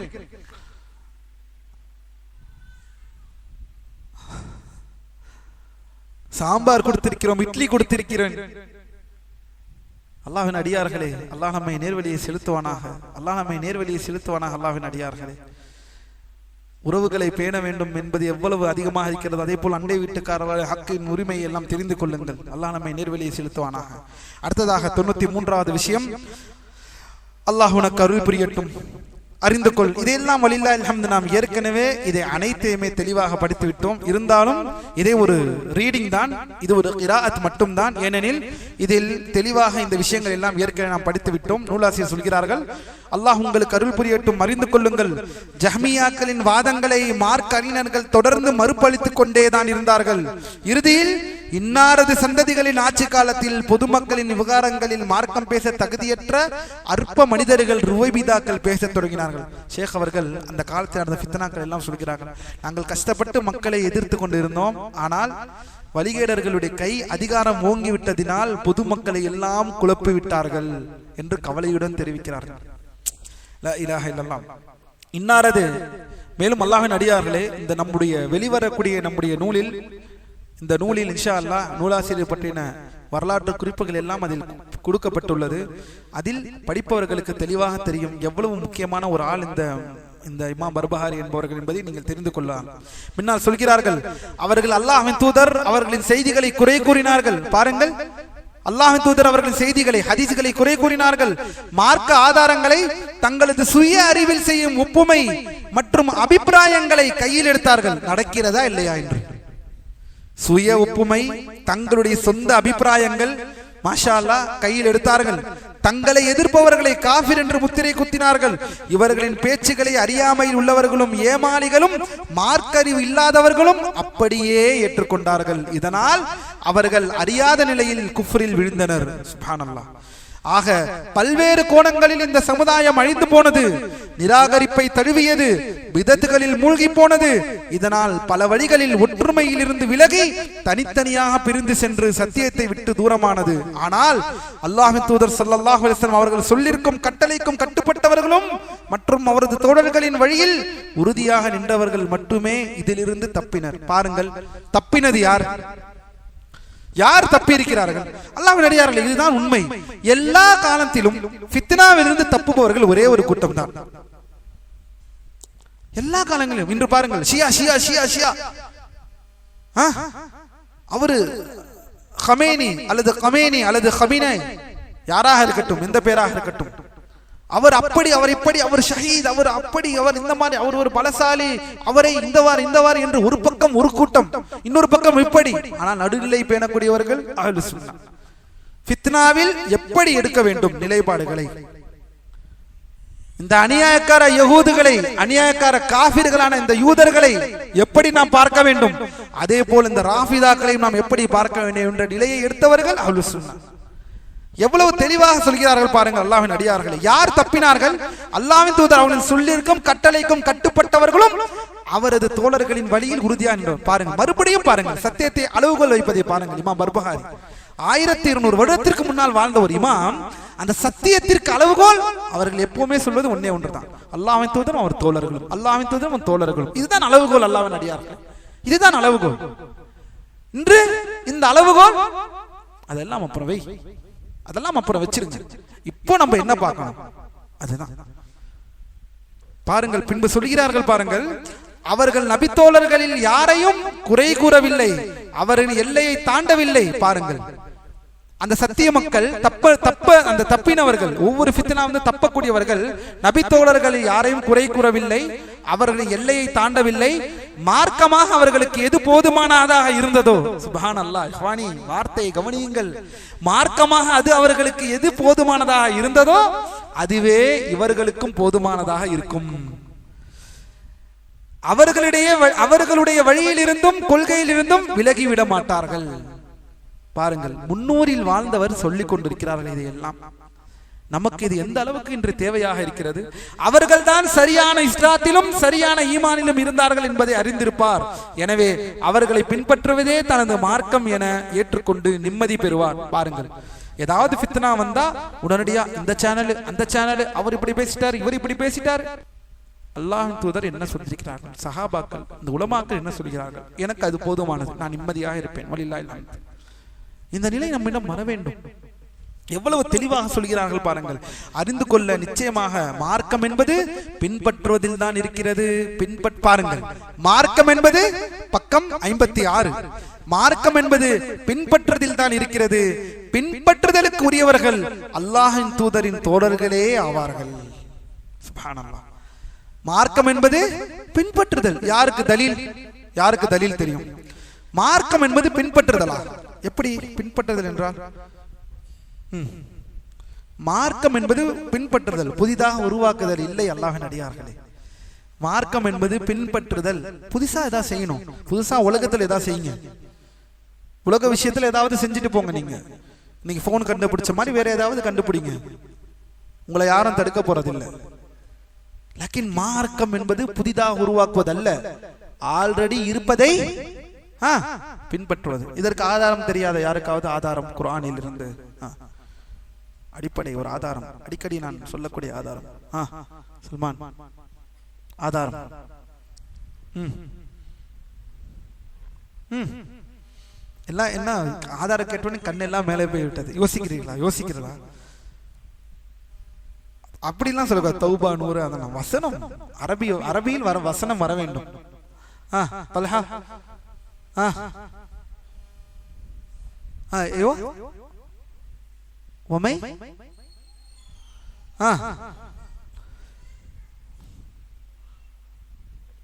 சாம்பார் கொடுத்திருக்கிறோம், இட்லி கொடுத்திருக்கிறேன். அல்லாஹ்வின் அடியார்களே, அல்லாஹ் நம்மை நேர்வழியை செலுத்துவானாக. அல்லாஹ்வின் அடியார்களே, உறவுகளை பேண வேண்டும் என்பது எவ்வளவு அதிகமாக இருக்கிறது. அதே போல் அண்டை வீட்டுக்காரர்கள் ஹக்கின் உரிமையை எல்லாம் தெரிந்து கொள்ளுங்கள். அல்லாஹ் நம்மை நேர்வழியை செலுத்துவானாக. அடுத்ததாக 93வது விஷயம், அல்லாஹ் உனக்கு அருள் புரியட்டும், அறிந்து கொள். இதையெல்லாம் வலில்லாஹ் அல்ஹம்து, நாம் ஏற்கனவே இதை அனைத்தையுமே தெளிவாக படித்து விட்டோம். இருந்தாலும் இதே ஒரு ரீடிங் தான், இது ஒரு கிராஅத் மட்டும் தான். ஏனெனில் இதில் தெளிவாக இந்த விஷயங்கள் எல்லாம் ஏற்கனவே நாம் படித்து விட்டோம். நூலாசிரியர் சொல்கிறார்கள், அல்லாஹ் உங்களுக்கு அருள் புரியட்டும், அறிந்து கொள்ளுங்கள், ஜஹ்மியாக்களின் வாதங்களை மார்க்க அறிஞர்கள் தொடர்ந்து மறுப்பளித்துக் கொண்டேதான் இருந்தார்கள். இறுதியில் இன்னாரது சந்ததிகளின் ஆட்சி காலத்தில் பொதுமக்களின் விவகாரங்களில் மார்க்கம் பேச தகுதியற்ற அற்ப மனிதர்கள் ருவைபிதாக்கள் பேசத் தொடங்கினார்கள். ஷேக் அவர்கள் அந்த காலத்தில் நடந்த ஃபித்னாக்கள் எல்லாம் சொல்கிறார்கள், நாங்கள் கஷ்டப்பட்டு மக்களை எதிர்த்து கொண்டிருந்தோம், ஆனால் வழிகேடர்களுடைய கை அதிகாரம் ஓங்கிவிட்டதினால் பொதுமக்களை எல்லாம் குழப்பி விட்டார்கள் என்று கவலையுடன் தெரிவிக்கிறார்கள். லா இலாஹ இல்லல்லாஹ். இன்னாரது மேலும் அல்லாஹ்வின் அடியார்களே, இந்த நம்முடைய வெளிவரக்கூடிய நம்முடைய நூலில், இந்த நூலில் இன்ஷா அல்லாஹ் நூலாசிரியர் பற்றின வரலாற்று குறிப்புகள் எல்லாம் அதில் கொடுக்கப்பட்டுள்ளது. அதில் படிப்பவர்களுக்கு தெளிவாக தெரியும் எவ்வளவு முக்கியமான ஒரு ஆள் இந்த இமாம் பர்பஹாரி என்பவர்கள் என்பதை நீங்கள் தெரிந்து கொள்ளலாம். பின்னால் சொல்கிறார்கள், அவர்கள் அல்லாஹ்வின் தூதர் அவர்களின் செய்திகளை குறை கூறினார்கள். பாருங்கள், அல்லாஹ்வின் தூதர் அவர்களின் செய்திகளை, ஹதீஸ்களை குறை கூறினார்கள். மார்க்க ஆதாரங்களை தங்களது சுய அறிவில் செய்யும் ஒப்புமை மற்றும் அபிப்பிராயங்களை கையில் எடுத்தார்கள். நடக்கிறதா இல்லையா என்று சுய ஒப்புமை, தங்களுடைய சொந்த அபிப்பிராயங்கள், மாஷா அல்லாஹ் கையில் எடுத்தார்கள். தங்களை எதிர்ப்பவர்களை காஃபிர் என்று முத்திரை குத்தினார்கள். இவர்களின் பேச்சுகளை அறியாமையில் உள்ளவர்களும் ஏமாளிகளும் மார்க்கறிவு இல்லாதவர்களும் அப்படியே ஏற்றுக்கொண்டார்கள். இதனால் அவர்கள் அறியாத நிலையில் குஃப்ரில் விழுந்தனர். சுப்ஹானல்லாஹ். ஆக பல்வேறு கோணங்களில் இந்த சமுதாயம் அழிந்து போனது, நிராகரிப்பை தழுவியது, பிதத்துகளில் மூழ்கி போனது. இதனால் பல வழிகளில் ஒற்றுமையில் இருந்து விலகி தனித்தனியாக பிரிந்து சென்று சத்தியத்தை விட்டு தூரமானது. ஆனால் அல்லாஹ்வின் தூதர் ஸல்லல்லாஹு அலைஹி வஸல்லம் அவர்கள் சொல்லிருக்கும் கட்டளைக்கும் கட்டுப்பட்டவர்களும் மற்றும் அவரது தோழர்களின் வழியில் உறுதியாக நின்றவர்கள் மட்டுமே இதிலிருந்து தப்பினர். பாருங்கள், தப்பினது யார்? யார் தப்பி இருக்கிறார்கள்? அல்லாஹ்வின் அடியார்களே, இதுதான் உண்மை. எல்லா காலத்திலும் ஃபித்னாவிலிருந்து தப்புபவர்கள் ஒரே ஒரு கூட்டம் தான். எல்லா காலங்களிலும். இன்று பாருங்கள், ஷியா ஷியா ஷியா ஷியா, அவரு ஹமேனி அல்லது கமேனி அல்லது ஹமினை, யாராக இருக்கட்டும், எந்த பேராக இருக்கட்டும், அவர் அப்படி, அவர் இப்படி, அவர் ஷஹீத், அவர் அப்படி, அவர் இந்த மாதிரி, அவர் ஒரு பலசாலி, அவரை இந்தவாறு என்று ஒரு பக்கம் ஒரு கூட்டம், இன்னொரு பக்கம் இப்படி. ஆனால் நடுநிலை பேணக்கூடியவர்கள் அஹ்லுஸ் சுன்னah. ஃபித்னாவில் எப்படி எடுக்க வேண்டும் நிலைப்பாடுகளை, இந்த அநியாயக்கார யகூதுகளை, அநியாயக்கார காஃபிர்களான இந்த யூதர்களை எப்படி நாம் பார்க்க வேண்டும், அதே போல் இந்த ராஃபிதாக்களை நாம் எப்படி பார்க்க வேண்டும் என்ற நிலையை எடுத்தவர்கள் அஹ்லுஸ் சுன்னah. எவ்வளவு தெளிவாக சொல்கிறார்கள் பாருங்கள் அல்லாஹ்வின் அடியார்களே. யார் தப்பினார்கள்? அல்லாஹ்வின் தூதர் அவர்கள் சொல்லியிருக்கும் கட்டளைக்கும் கட்டுப்பட்டவர்களும் அவரது தோழர்களின் வழியில் உறுதியாக பாருங்கள். மறுபடியும் பாருங்கள், சத்தியத்தை அளவுகோல் வைப்பதை பாருங்கள். இமாம் பர்பஹாரி 1200 வருடத்திற்கு முன்னால் வாழ்ந்த ஒரு இமாம், அந்த சத்தியத்திற்கு அளவுகோல் அவர்கள் எப்பவுமே சொல்வது ஒன்னே ஒன்றுதான், அல்லாஹ்வின் தூதரும் அவர் தோழர்களும், அல்லாஹ்வின் தூதரும் அவர் தோழர்களும். இதுதான் அளவுகோல் அல்லாஹ்வின் அடியார்களே, இதுதான் அளவுகோல். இன்று இந்த அளவுகோல் அதெல்லாம் அப்புறம் வை, அதெல்லாம் அப்புறம் வச்சிருங்க. இப்போ நம்ம என்ன பார்க்கணும் அதுதான் பாருங்கள். பின்பு சொல்கிறார்கள் பாருங்கள், அவர்கள் நபித்தோழர்களில் யாரையும் குறை கூறவில்லை, அவரின் எல்லையை தாண்டவில்லை. பாருங்கள், அந்த சத்திய மக்கள் அந்த தப்பினவர்கள், ஒவ்வொரு ஃபித்னா வந்து தப்பக்கூடியவர்கள் நபித்தோழர்களில் யாரையும் குறை கூறவில்லை, அவர்களின் எல்லையை தாண்டவில்லை. மார்க்கமாக அவர்களுக்கு எது போதுமானதாக இருந்ததோ, சுப்ஹானல்லாஹ் இஹ்வானி, வார்த்தையை கவனியுங்கள், மார்க்கமாக அது அவர்களுக்கு எது போதுமானதாக இருந்ததோ அதுவே இவர்களுக்கும் போதுமானதாக இருக்கும். அவர்களுடைய வழியில் இருந்தும் கொள்கையில் இருந்தும் விலகிவிட மாட்டார்கள். பாருங்கள், 300 வாழ்ந்தவர் சொல்லிக் கொண்டிருக்கிறார்கள். இதையெல்லாம் நமக்கு இது எந்த அளவுக்கு இன்று தேவையாக இருக்கிறது. அவர்கள் தான் சரியான இஸ்லாத்திலும் சரியான ஈமானிலும் இருந்தார்கள் என்பதை அறிந்திருப்பார். எனவே அவர்களை பின்பற்றுவதே தனது மார்க்கம் என ஏற்றுக்கொண்டு நிம்மதி பெறுவார். பாருங்கள், ஏதாவது ஃபித்னா வந்தா உடனடியா இந்த சேனல் அந்த சேனல், அவர் இப்படி பேசிட்டார், இவர் இப்படி பேசிட்டார். அல்லாஹ்வின் தூதர் என்ன சொல்லியிருக்கிறார்கள், சஹாபாக்கள், இந்த உலமாக்கள் என்ன சொல்கிறார்கள், எனக்கு அது போதுமானது, நான் நிம்மதியாக இருப்பேன், வலில்லாஹில் ஹம்த். இந்த நிலை நம்மிடம் வர வேண்டும். எவ்வளவு தெளிவாக சொல்கிறார்கள் பாருங்கள். அறிந்து கொள்ள நிச்சயமாக மார்க்கம் என்பது பின்பற்றுவதில் தான் இருக்கிறது. பாருங்கள், மார்க்கம் என்பது பக்கம் 56, மார்க்கம் என்பது பின்பற்றுவதில் தான் இருக்கிறது. பின்பற்றுதலுக்கு உரியவர்கள் அல்லாஹ்வின் தூதரின் தோழர்களே ஆவார்கள். சுப்ஹானல்லாஹ். மார்க்கம் என்பது பின்பற்றுதல். யாருக்கு தலீல், யாருக்கு தலீல் தெரியும்? மார்க்கம் என்பது பின்பற்றுதலா? எப்படி பின்பற்றுதல் என்றால், மார்க்கம் என்பது பின்பற்றுதல், புதிதாக உருவாக்குதல் இல்லை. அல்லாஹ்வின் அடியார்களே, மார்க்கம் என்பது பின்பற்றுதல். புதுசா ஏதாவது செய்யணும், புதுசா உலகத்தில் ஏதாவது செய்யுங்க, உலக விஷயத்துல ஏதாவது செஞ்சுட்டு போங்க. நீங்க போன் கண்டுபிடிச்ச மாதிரி வேற ஏதாவது கண்டுபிடிங்க, உங்களை யாரும் தடுக்க போறதில்லை. லாக்கின் மார்க்கம் என்பது புதிதாக உருவாக்குவதல்ல, ஆல்ரெடி இருப்பதை பின்பற்றுவது. இதற்கு ஆதாரம் தெரியாத யாருக்காவது ஆதாரம் குர்ஆனில் இருந்து அடிப்படை ஒரு ஆதாரம், அடிக்கடி நான் சொல்லக்கூடிய ஆதாரம், சல்மான் ஆதாரம். எல்லாம் என்ன ஆதாரம் கேட்டோன்னு கண்ணெல்லாம் மேலே போய் விட்டது. யோசிக்கிறீங்களா? அப்படிலாம் சொல்லுங்க. தௌபா 100 அதெல்லாம் வசனம், அரபியில் வர வசனம் வர வேண்டும். பல்ஹா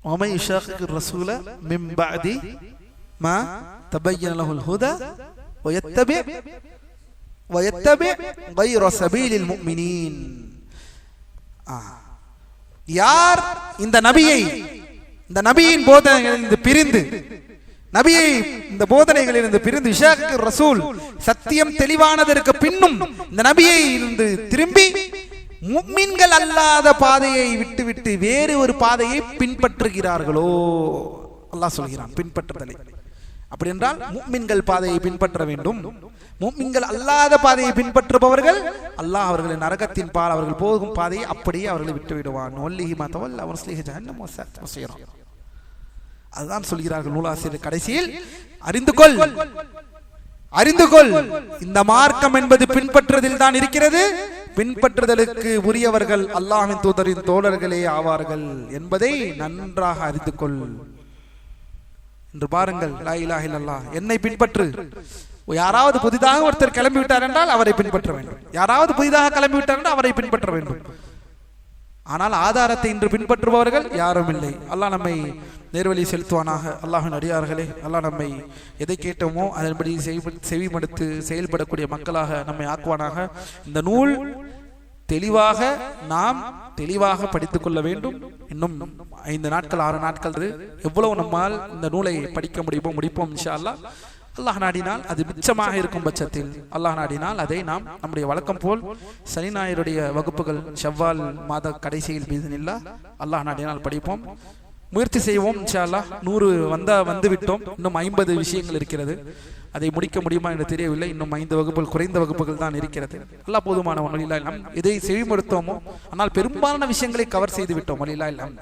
ومن يشاقق الرسول من بعد ما تبين له الهدى ويتبع வயத்தபி கைர சபீலில் முஃமினீன். யார் இந்த நபியின் போதனைகளிலிருந்து பிரிந்து இந்த போதனைகளிலிருந்து பிரிந்து இஷாக்கு ரசூல் சத்தியம் தெளிவானதற்கு பின்னும் இந்த நபியை இருந்து திரும்பி முஃமின்கள் அல்லாத பாதையை விட்டுவிட்டு வேறு ஒரு பாதையை பின்பற்றுகிறார்களோ, அல்லாஹ் சொல்கிறான் பின்பற்றுதலை. அப்படி என்றால் முஃமின்கள் பாதையை பின்பற்ற வேண்டும். முஃமின்கள் அல்லாத பாதையை பின்பற்றுபவர்கள் அல்லாஹ் அவர்களின் நரகத்தின் பால் அவர்கள் போகும் பாதையை அப்படியே அவர்களை விட்டு விடுவான். அதுதான் சொல்கிறார்கள் நூலாசிரியர் கடைசியில், அறிந்து கொள் இந்த மார்க்கம் என்பது பின்பற்றுவதில் தான் இருக்கிறது, பின்பற்றுதலுக்கு உரியவர்கள் அல்லாஹ்வின் தூதரின் தோழர்களே ஆவார்கள் என்பதை நன்றாக அறிந்து கொள் என்று பாருங்கள். லா இலாஹ இல்லல்லாஹ், என்னை பின்பற்று. யாராவது புதிதாக ஒருத்தர் கிளம்பி விட்டார் என்றால் அவரை பின்பற்ற வேண்டும். யாராவது புதிதாக கிளம்பி விட்டார் என்றால் அவரை பின்பற்ற வேண்டும். ஆனால் ஆதாரத்தை இன்று பின்பற்றுபவர்கள் யாரும் இல்லை. அல்லாஹ் நம்மை நேர்வழி செலுத்துவானாக. அல்லாஹ்வின் அடியார்களே, அல்லாஹ் நம்மை எதை கேட்டோமோ அதன்படி செவிமடுத்து செயல்படக்கூடிய மக்களாக நம்மை ஆக்குவானாக. இந்த நூல் நாம் தெளிவாக படித்துக் கொள்ள வேண்டும். இன்னும் 5 நாட்கள் 6 நாட்கள் எவ்வளவு நம்மால் இந்த நூலை படிக்க முடிப்போம் இன்ஷா அல்லாஹ். அல்லாஹ் நாடினால் அது மிச்சமாக இருக்கும் பட்சத்தில் அல்லாஹ் நாடினால் அதை நாம் நம்முடைய வழக்கம் போல் சனி ஞாயிறுடைய வகுப்புகள் ஷவ்வால் மாத கடைசியில் பிஇذنில்லாஹ் அல்லாஹ் நாடினால் படிப்போம். முயற்சி செய்வோம் இன்ஷா அல்லாஹ். 100 வந்து விட்டோம். இன்னும் 50 விஷயங்கள் இருக்கிறது. அதை முடிக்க முடியுமா என்று தெரியவில்லை. இன்னும் 5 வகுப்புகள் குறைந்த வகுப்புகள் தான் இருக்கிறது. அல்லாஹ் போதுமானவன். வலில்லாஹ் எதை செவிமடுத்தோமோ ஆனால் பெரும்பாலான விஷயங்களை கவர் செய்து விட்டோம். வலில்லாஹ்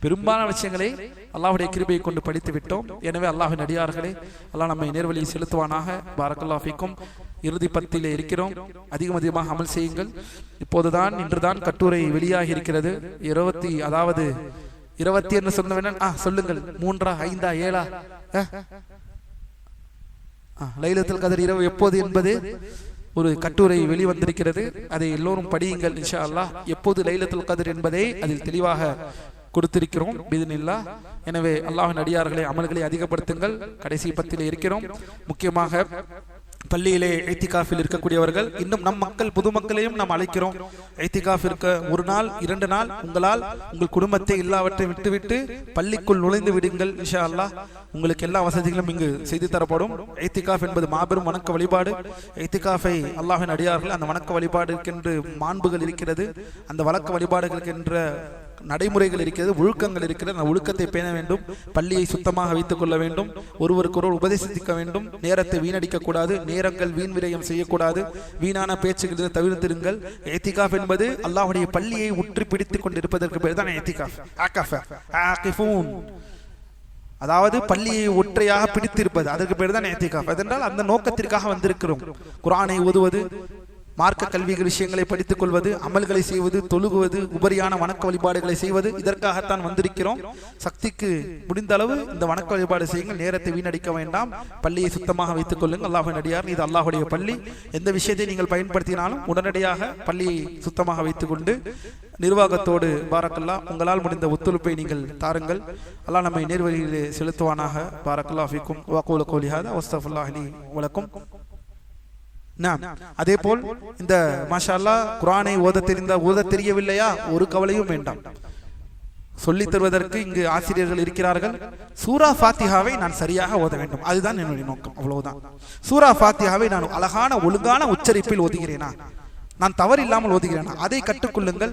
பெரும்பாலான விஷயங்களை அல்லாஹ்வுடைய கிருபையை கொண்டு படித்து விட்டோம். எனவே அல்லாஹ்வின் அடியார்களே, அல்லாஹ் நம்மை நேர்வழியை செலுத்துவானாக. பாரக்கல்லாஹு ஃபீக்கும். இறுதி 10 இருக்கிறோம். அதிகமாக அமல் செய்யுங்கள். இப்போதுதான் இன்றுதான் கட்டுரை வெளியாகி இருக்கிறது. 20 என்று சொன்ன வேண்டாம் சொல்லுங்கள். 3 5 7 லைலத்துல் கத்ர் இரவு எப்போது என்பது ஒரு கட்டுரை வெளிவந்திருக்கிறது. அதை எல்லோரும் படியுங்கள் இன்ஷா அல்லாஹ். எப்போது லைலத்துல் கத்ர் என்பதை அதில் தெளிவாக கொடுத்திருக்கிறோம் பிஇذنில்லாஹ். எனவே அல்லாஹ்வின் அடியார்களை அமல்களை அதிகப்படுத்துங்கள். கடைசி 10 இருக்கிறோம். முக்கியமாக பள்ளியிலே இத்திகாஃபில் இருக்கக்கூடியவர்கள், இன்னும் நம் மக்கள் பொதுமக்களையும் நாம் அழைக்கிறோம். இத்திகாஃப் இருக்க 1 நாள் 2 நாள் உங்களால் உங்கள் குடும்பத்தை எல்லாவற்றை விட்டுவிட்டு பள்ளிக்குள் நுழைந்து விடுங்கள் இன்ஷா அல்லாஹ். உங்களுக்கு எல்லா வசதிகளும் இங்கு செய்து தரப்படும். இத்திகாஃப் என்பது மாபெரும் வணக்க வழிபாடு. இத்திகாஃபை அல்லாஹ்வின் அடியார்கள் அந்த வணக்க வழிபாடுக்கென்று மாண்புகள் இருக்கிறது. அந்த வழக்க வழிபாடுகளுக்கென்ற நடைமுறைகள் இருக்கிறது, ஒழுக்கங்கள் இருக்கிறது. அந்த ஒழுக்கத்தை பேண வேண்டும். பள்ளியை சுத்தமாக வைத்துக் கொள்ள வேண்டும். ஒருவருக்கொருவர் உபதேசிக்க வேண்டும். நேரத்தை வீணடிக்க கூடாது. நேரங்கள் வீண் விரயம் செய்யக்கூடாது. வீணான பேச்சுகளிலிருந்து தவிர்த்திருங்கள். இத்திகாஃப் என்பது அல்லாஹ்வுடைய பள்ளியை உற்று பிடித்துக் கொண்டிருப்பதற்கு பேர் தான் இத்திகாஃப். அதாவது பள்ளியை ஒற்றையாக பிடித்திருப்பது, அதற்கு பேர் தான் இத்திகாஃப். அதென்றால் அந்த நோக்கத்திற்காக வந்திருக்கிறோம். குர்ஆனை ஓதுவது, மார்க்க கல்விகள் விஷயங்களை படித்துக் கொள்வது, அமல்களை செய்வது, தொழுகுவது, உபரியான வணக்க வழிபாடுகளை செய்வது, இதற்காகத்தான் வந்திருக்கிறோம். சக்திக்கு முடிந்த அளவு இந்த வணக்க வழிபாடு செய்யுங்கள். நேரத்தை வீணடிக்க வேண்டாம். பள்ளியை சுத்தமாக வைத்துக் கொள்ளுங்கள். அல்லாஹ்வின் அடியார், இது அல்லாஹ்வுடைய பள்ளி. எந்த விஷயத்தை நீங்கள் பயன்படுத்தினாலும் உடனடியாக பள்ளியை சுத்தமாக வைத்துக் கொண்டு நிர்வாகத்தோடு பாரக்கல்லாஹ் உங்களால் முடிந்த ஒத்துழைப்பை நீங்கள் தாருங்கள். அல்லாஹ் நம்மை நேர்வழியிலே செலுத்துவானாக. பாரக்கல்லாஹு ஃபீக்கும் வ அகூலு கௌலி ஹாதா வஸ்தக்ஃபிருல்லாஹ் லி வ லக்கும். அதே போல் இந்த மாஷா அல்லாஹ் குர்ஆனை ஓத தெரியவில்லையா, ஒரு கவலையும் வேண்டாம். சொல்லித் தருவதற்கு இங்கு ஆசிரியர்கள் இருக்கிறார்கள். சூரா ஃபாத்திஹாவை நான் சரியாக ஓத வேண்டும், அதுதான் என்னுடைய நோக்கம். அவ்வளவுதான். சூரா ஃபாத்திஹாவை நான் அழகான ஒழுங்கான உச்சரிப்பில் ஓதுகிறேனா, நான் தவறு இல்லாமல் ஓதுகிறேனா, அதை கற்றுக்கொள்ளுங்கள்.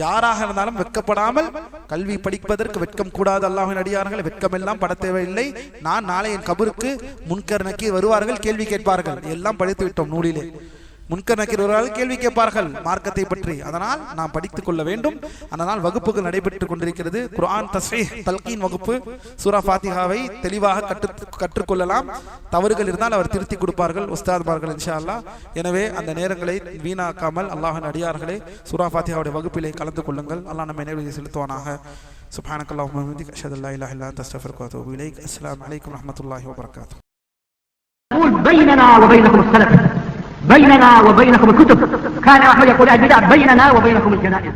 யாராக இருந்தாலும் வெட்கப்படாமல் கல்வி படிப்பதற்கு வெட்கம் கூடாது. அல்லாஹ்வின் அடியார்கள், வெட்கமெல்லாம் பட தேவையில்லை. நான் நாளை என் கபருக்கு முன்கர் நக்கீர் வருவார்கள், கேள்வி கேட்பார்கள். எல்லாம் படித்து விட்டோம் நூலிலே. முன்கர் நக்கீர் வருவார்கள், கேள்வி கேட்பார்கள் மார்க்கத்தை பற்றி. அதனால் நாம் படித்துக் கொள்ள வேண்டும். அதனால் வகுப்புகள் நடைபெற்றுக் கொண்டிருக்கிறது. குர்ஆன் தஸ்ஹீஹ் தல்கீன் வகுப்பு. சூரா ஃபாத்திஹாவை தெளிவாக கற்றுக்கொள்ளலாம். தவறுகள் இருந்தால் அவர் திருத்தி கொடுப்பார்கள் உஸ்தாத்மார்கள் இன்ஷா அல்லாஹ். எனவே அந்த நேரங்களை வீணாக்காமல் அல்லாஹ்வின் அடியார்களே சூரா ஃபாத்திஹாவுடைய வகுப்பிலே கலந்து கொள்ளுங்கள். அல்லாஹ் நம்மை நேர்வழி செலுத்துவானாக. சுப்ஹானக்கல்லாஹும்ம வ பிஹம்திக அஷ்ஹது அல்லா இலாஹா இல்லா அன்த அஸ்தக்ஃபிருக வ அத்தூபு இலைக். அஸ்ஸலாமு அலைக்கும் வரஹ்மத்துல்லாஹி வ பரகாத்துஹு. بيننا وبينكم الكتب. كان أحمد يقول البدع بيننا وبينكم الجنائز.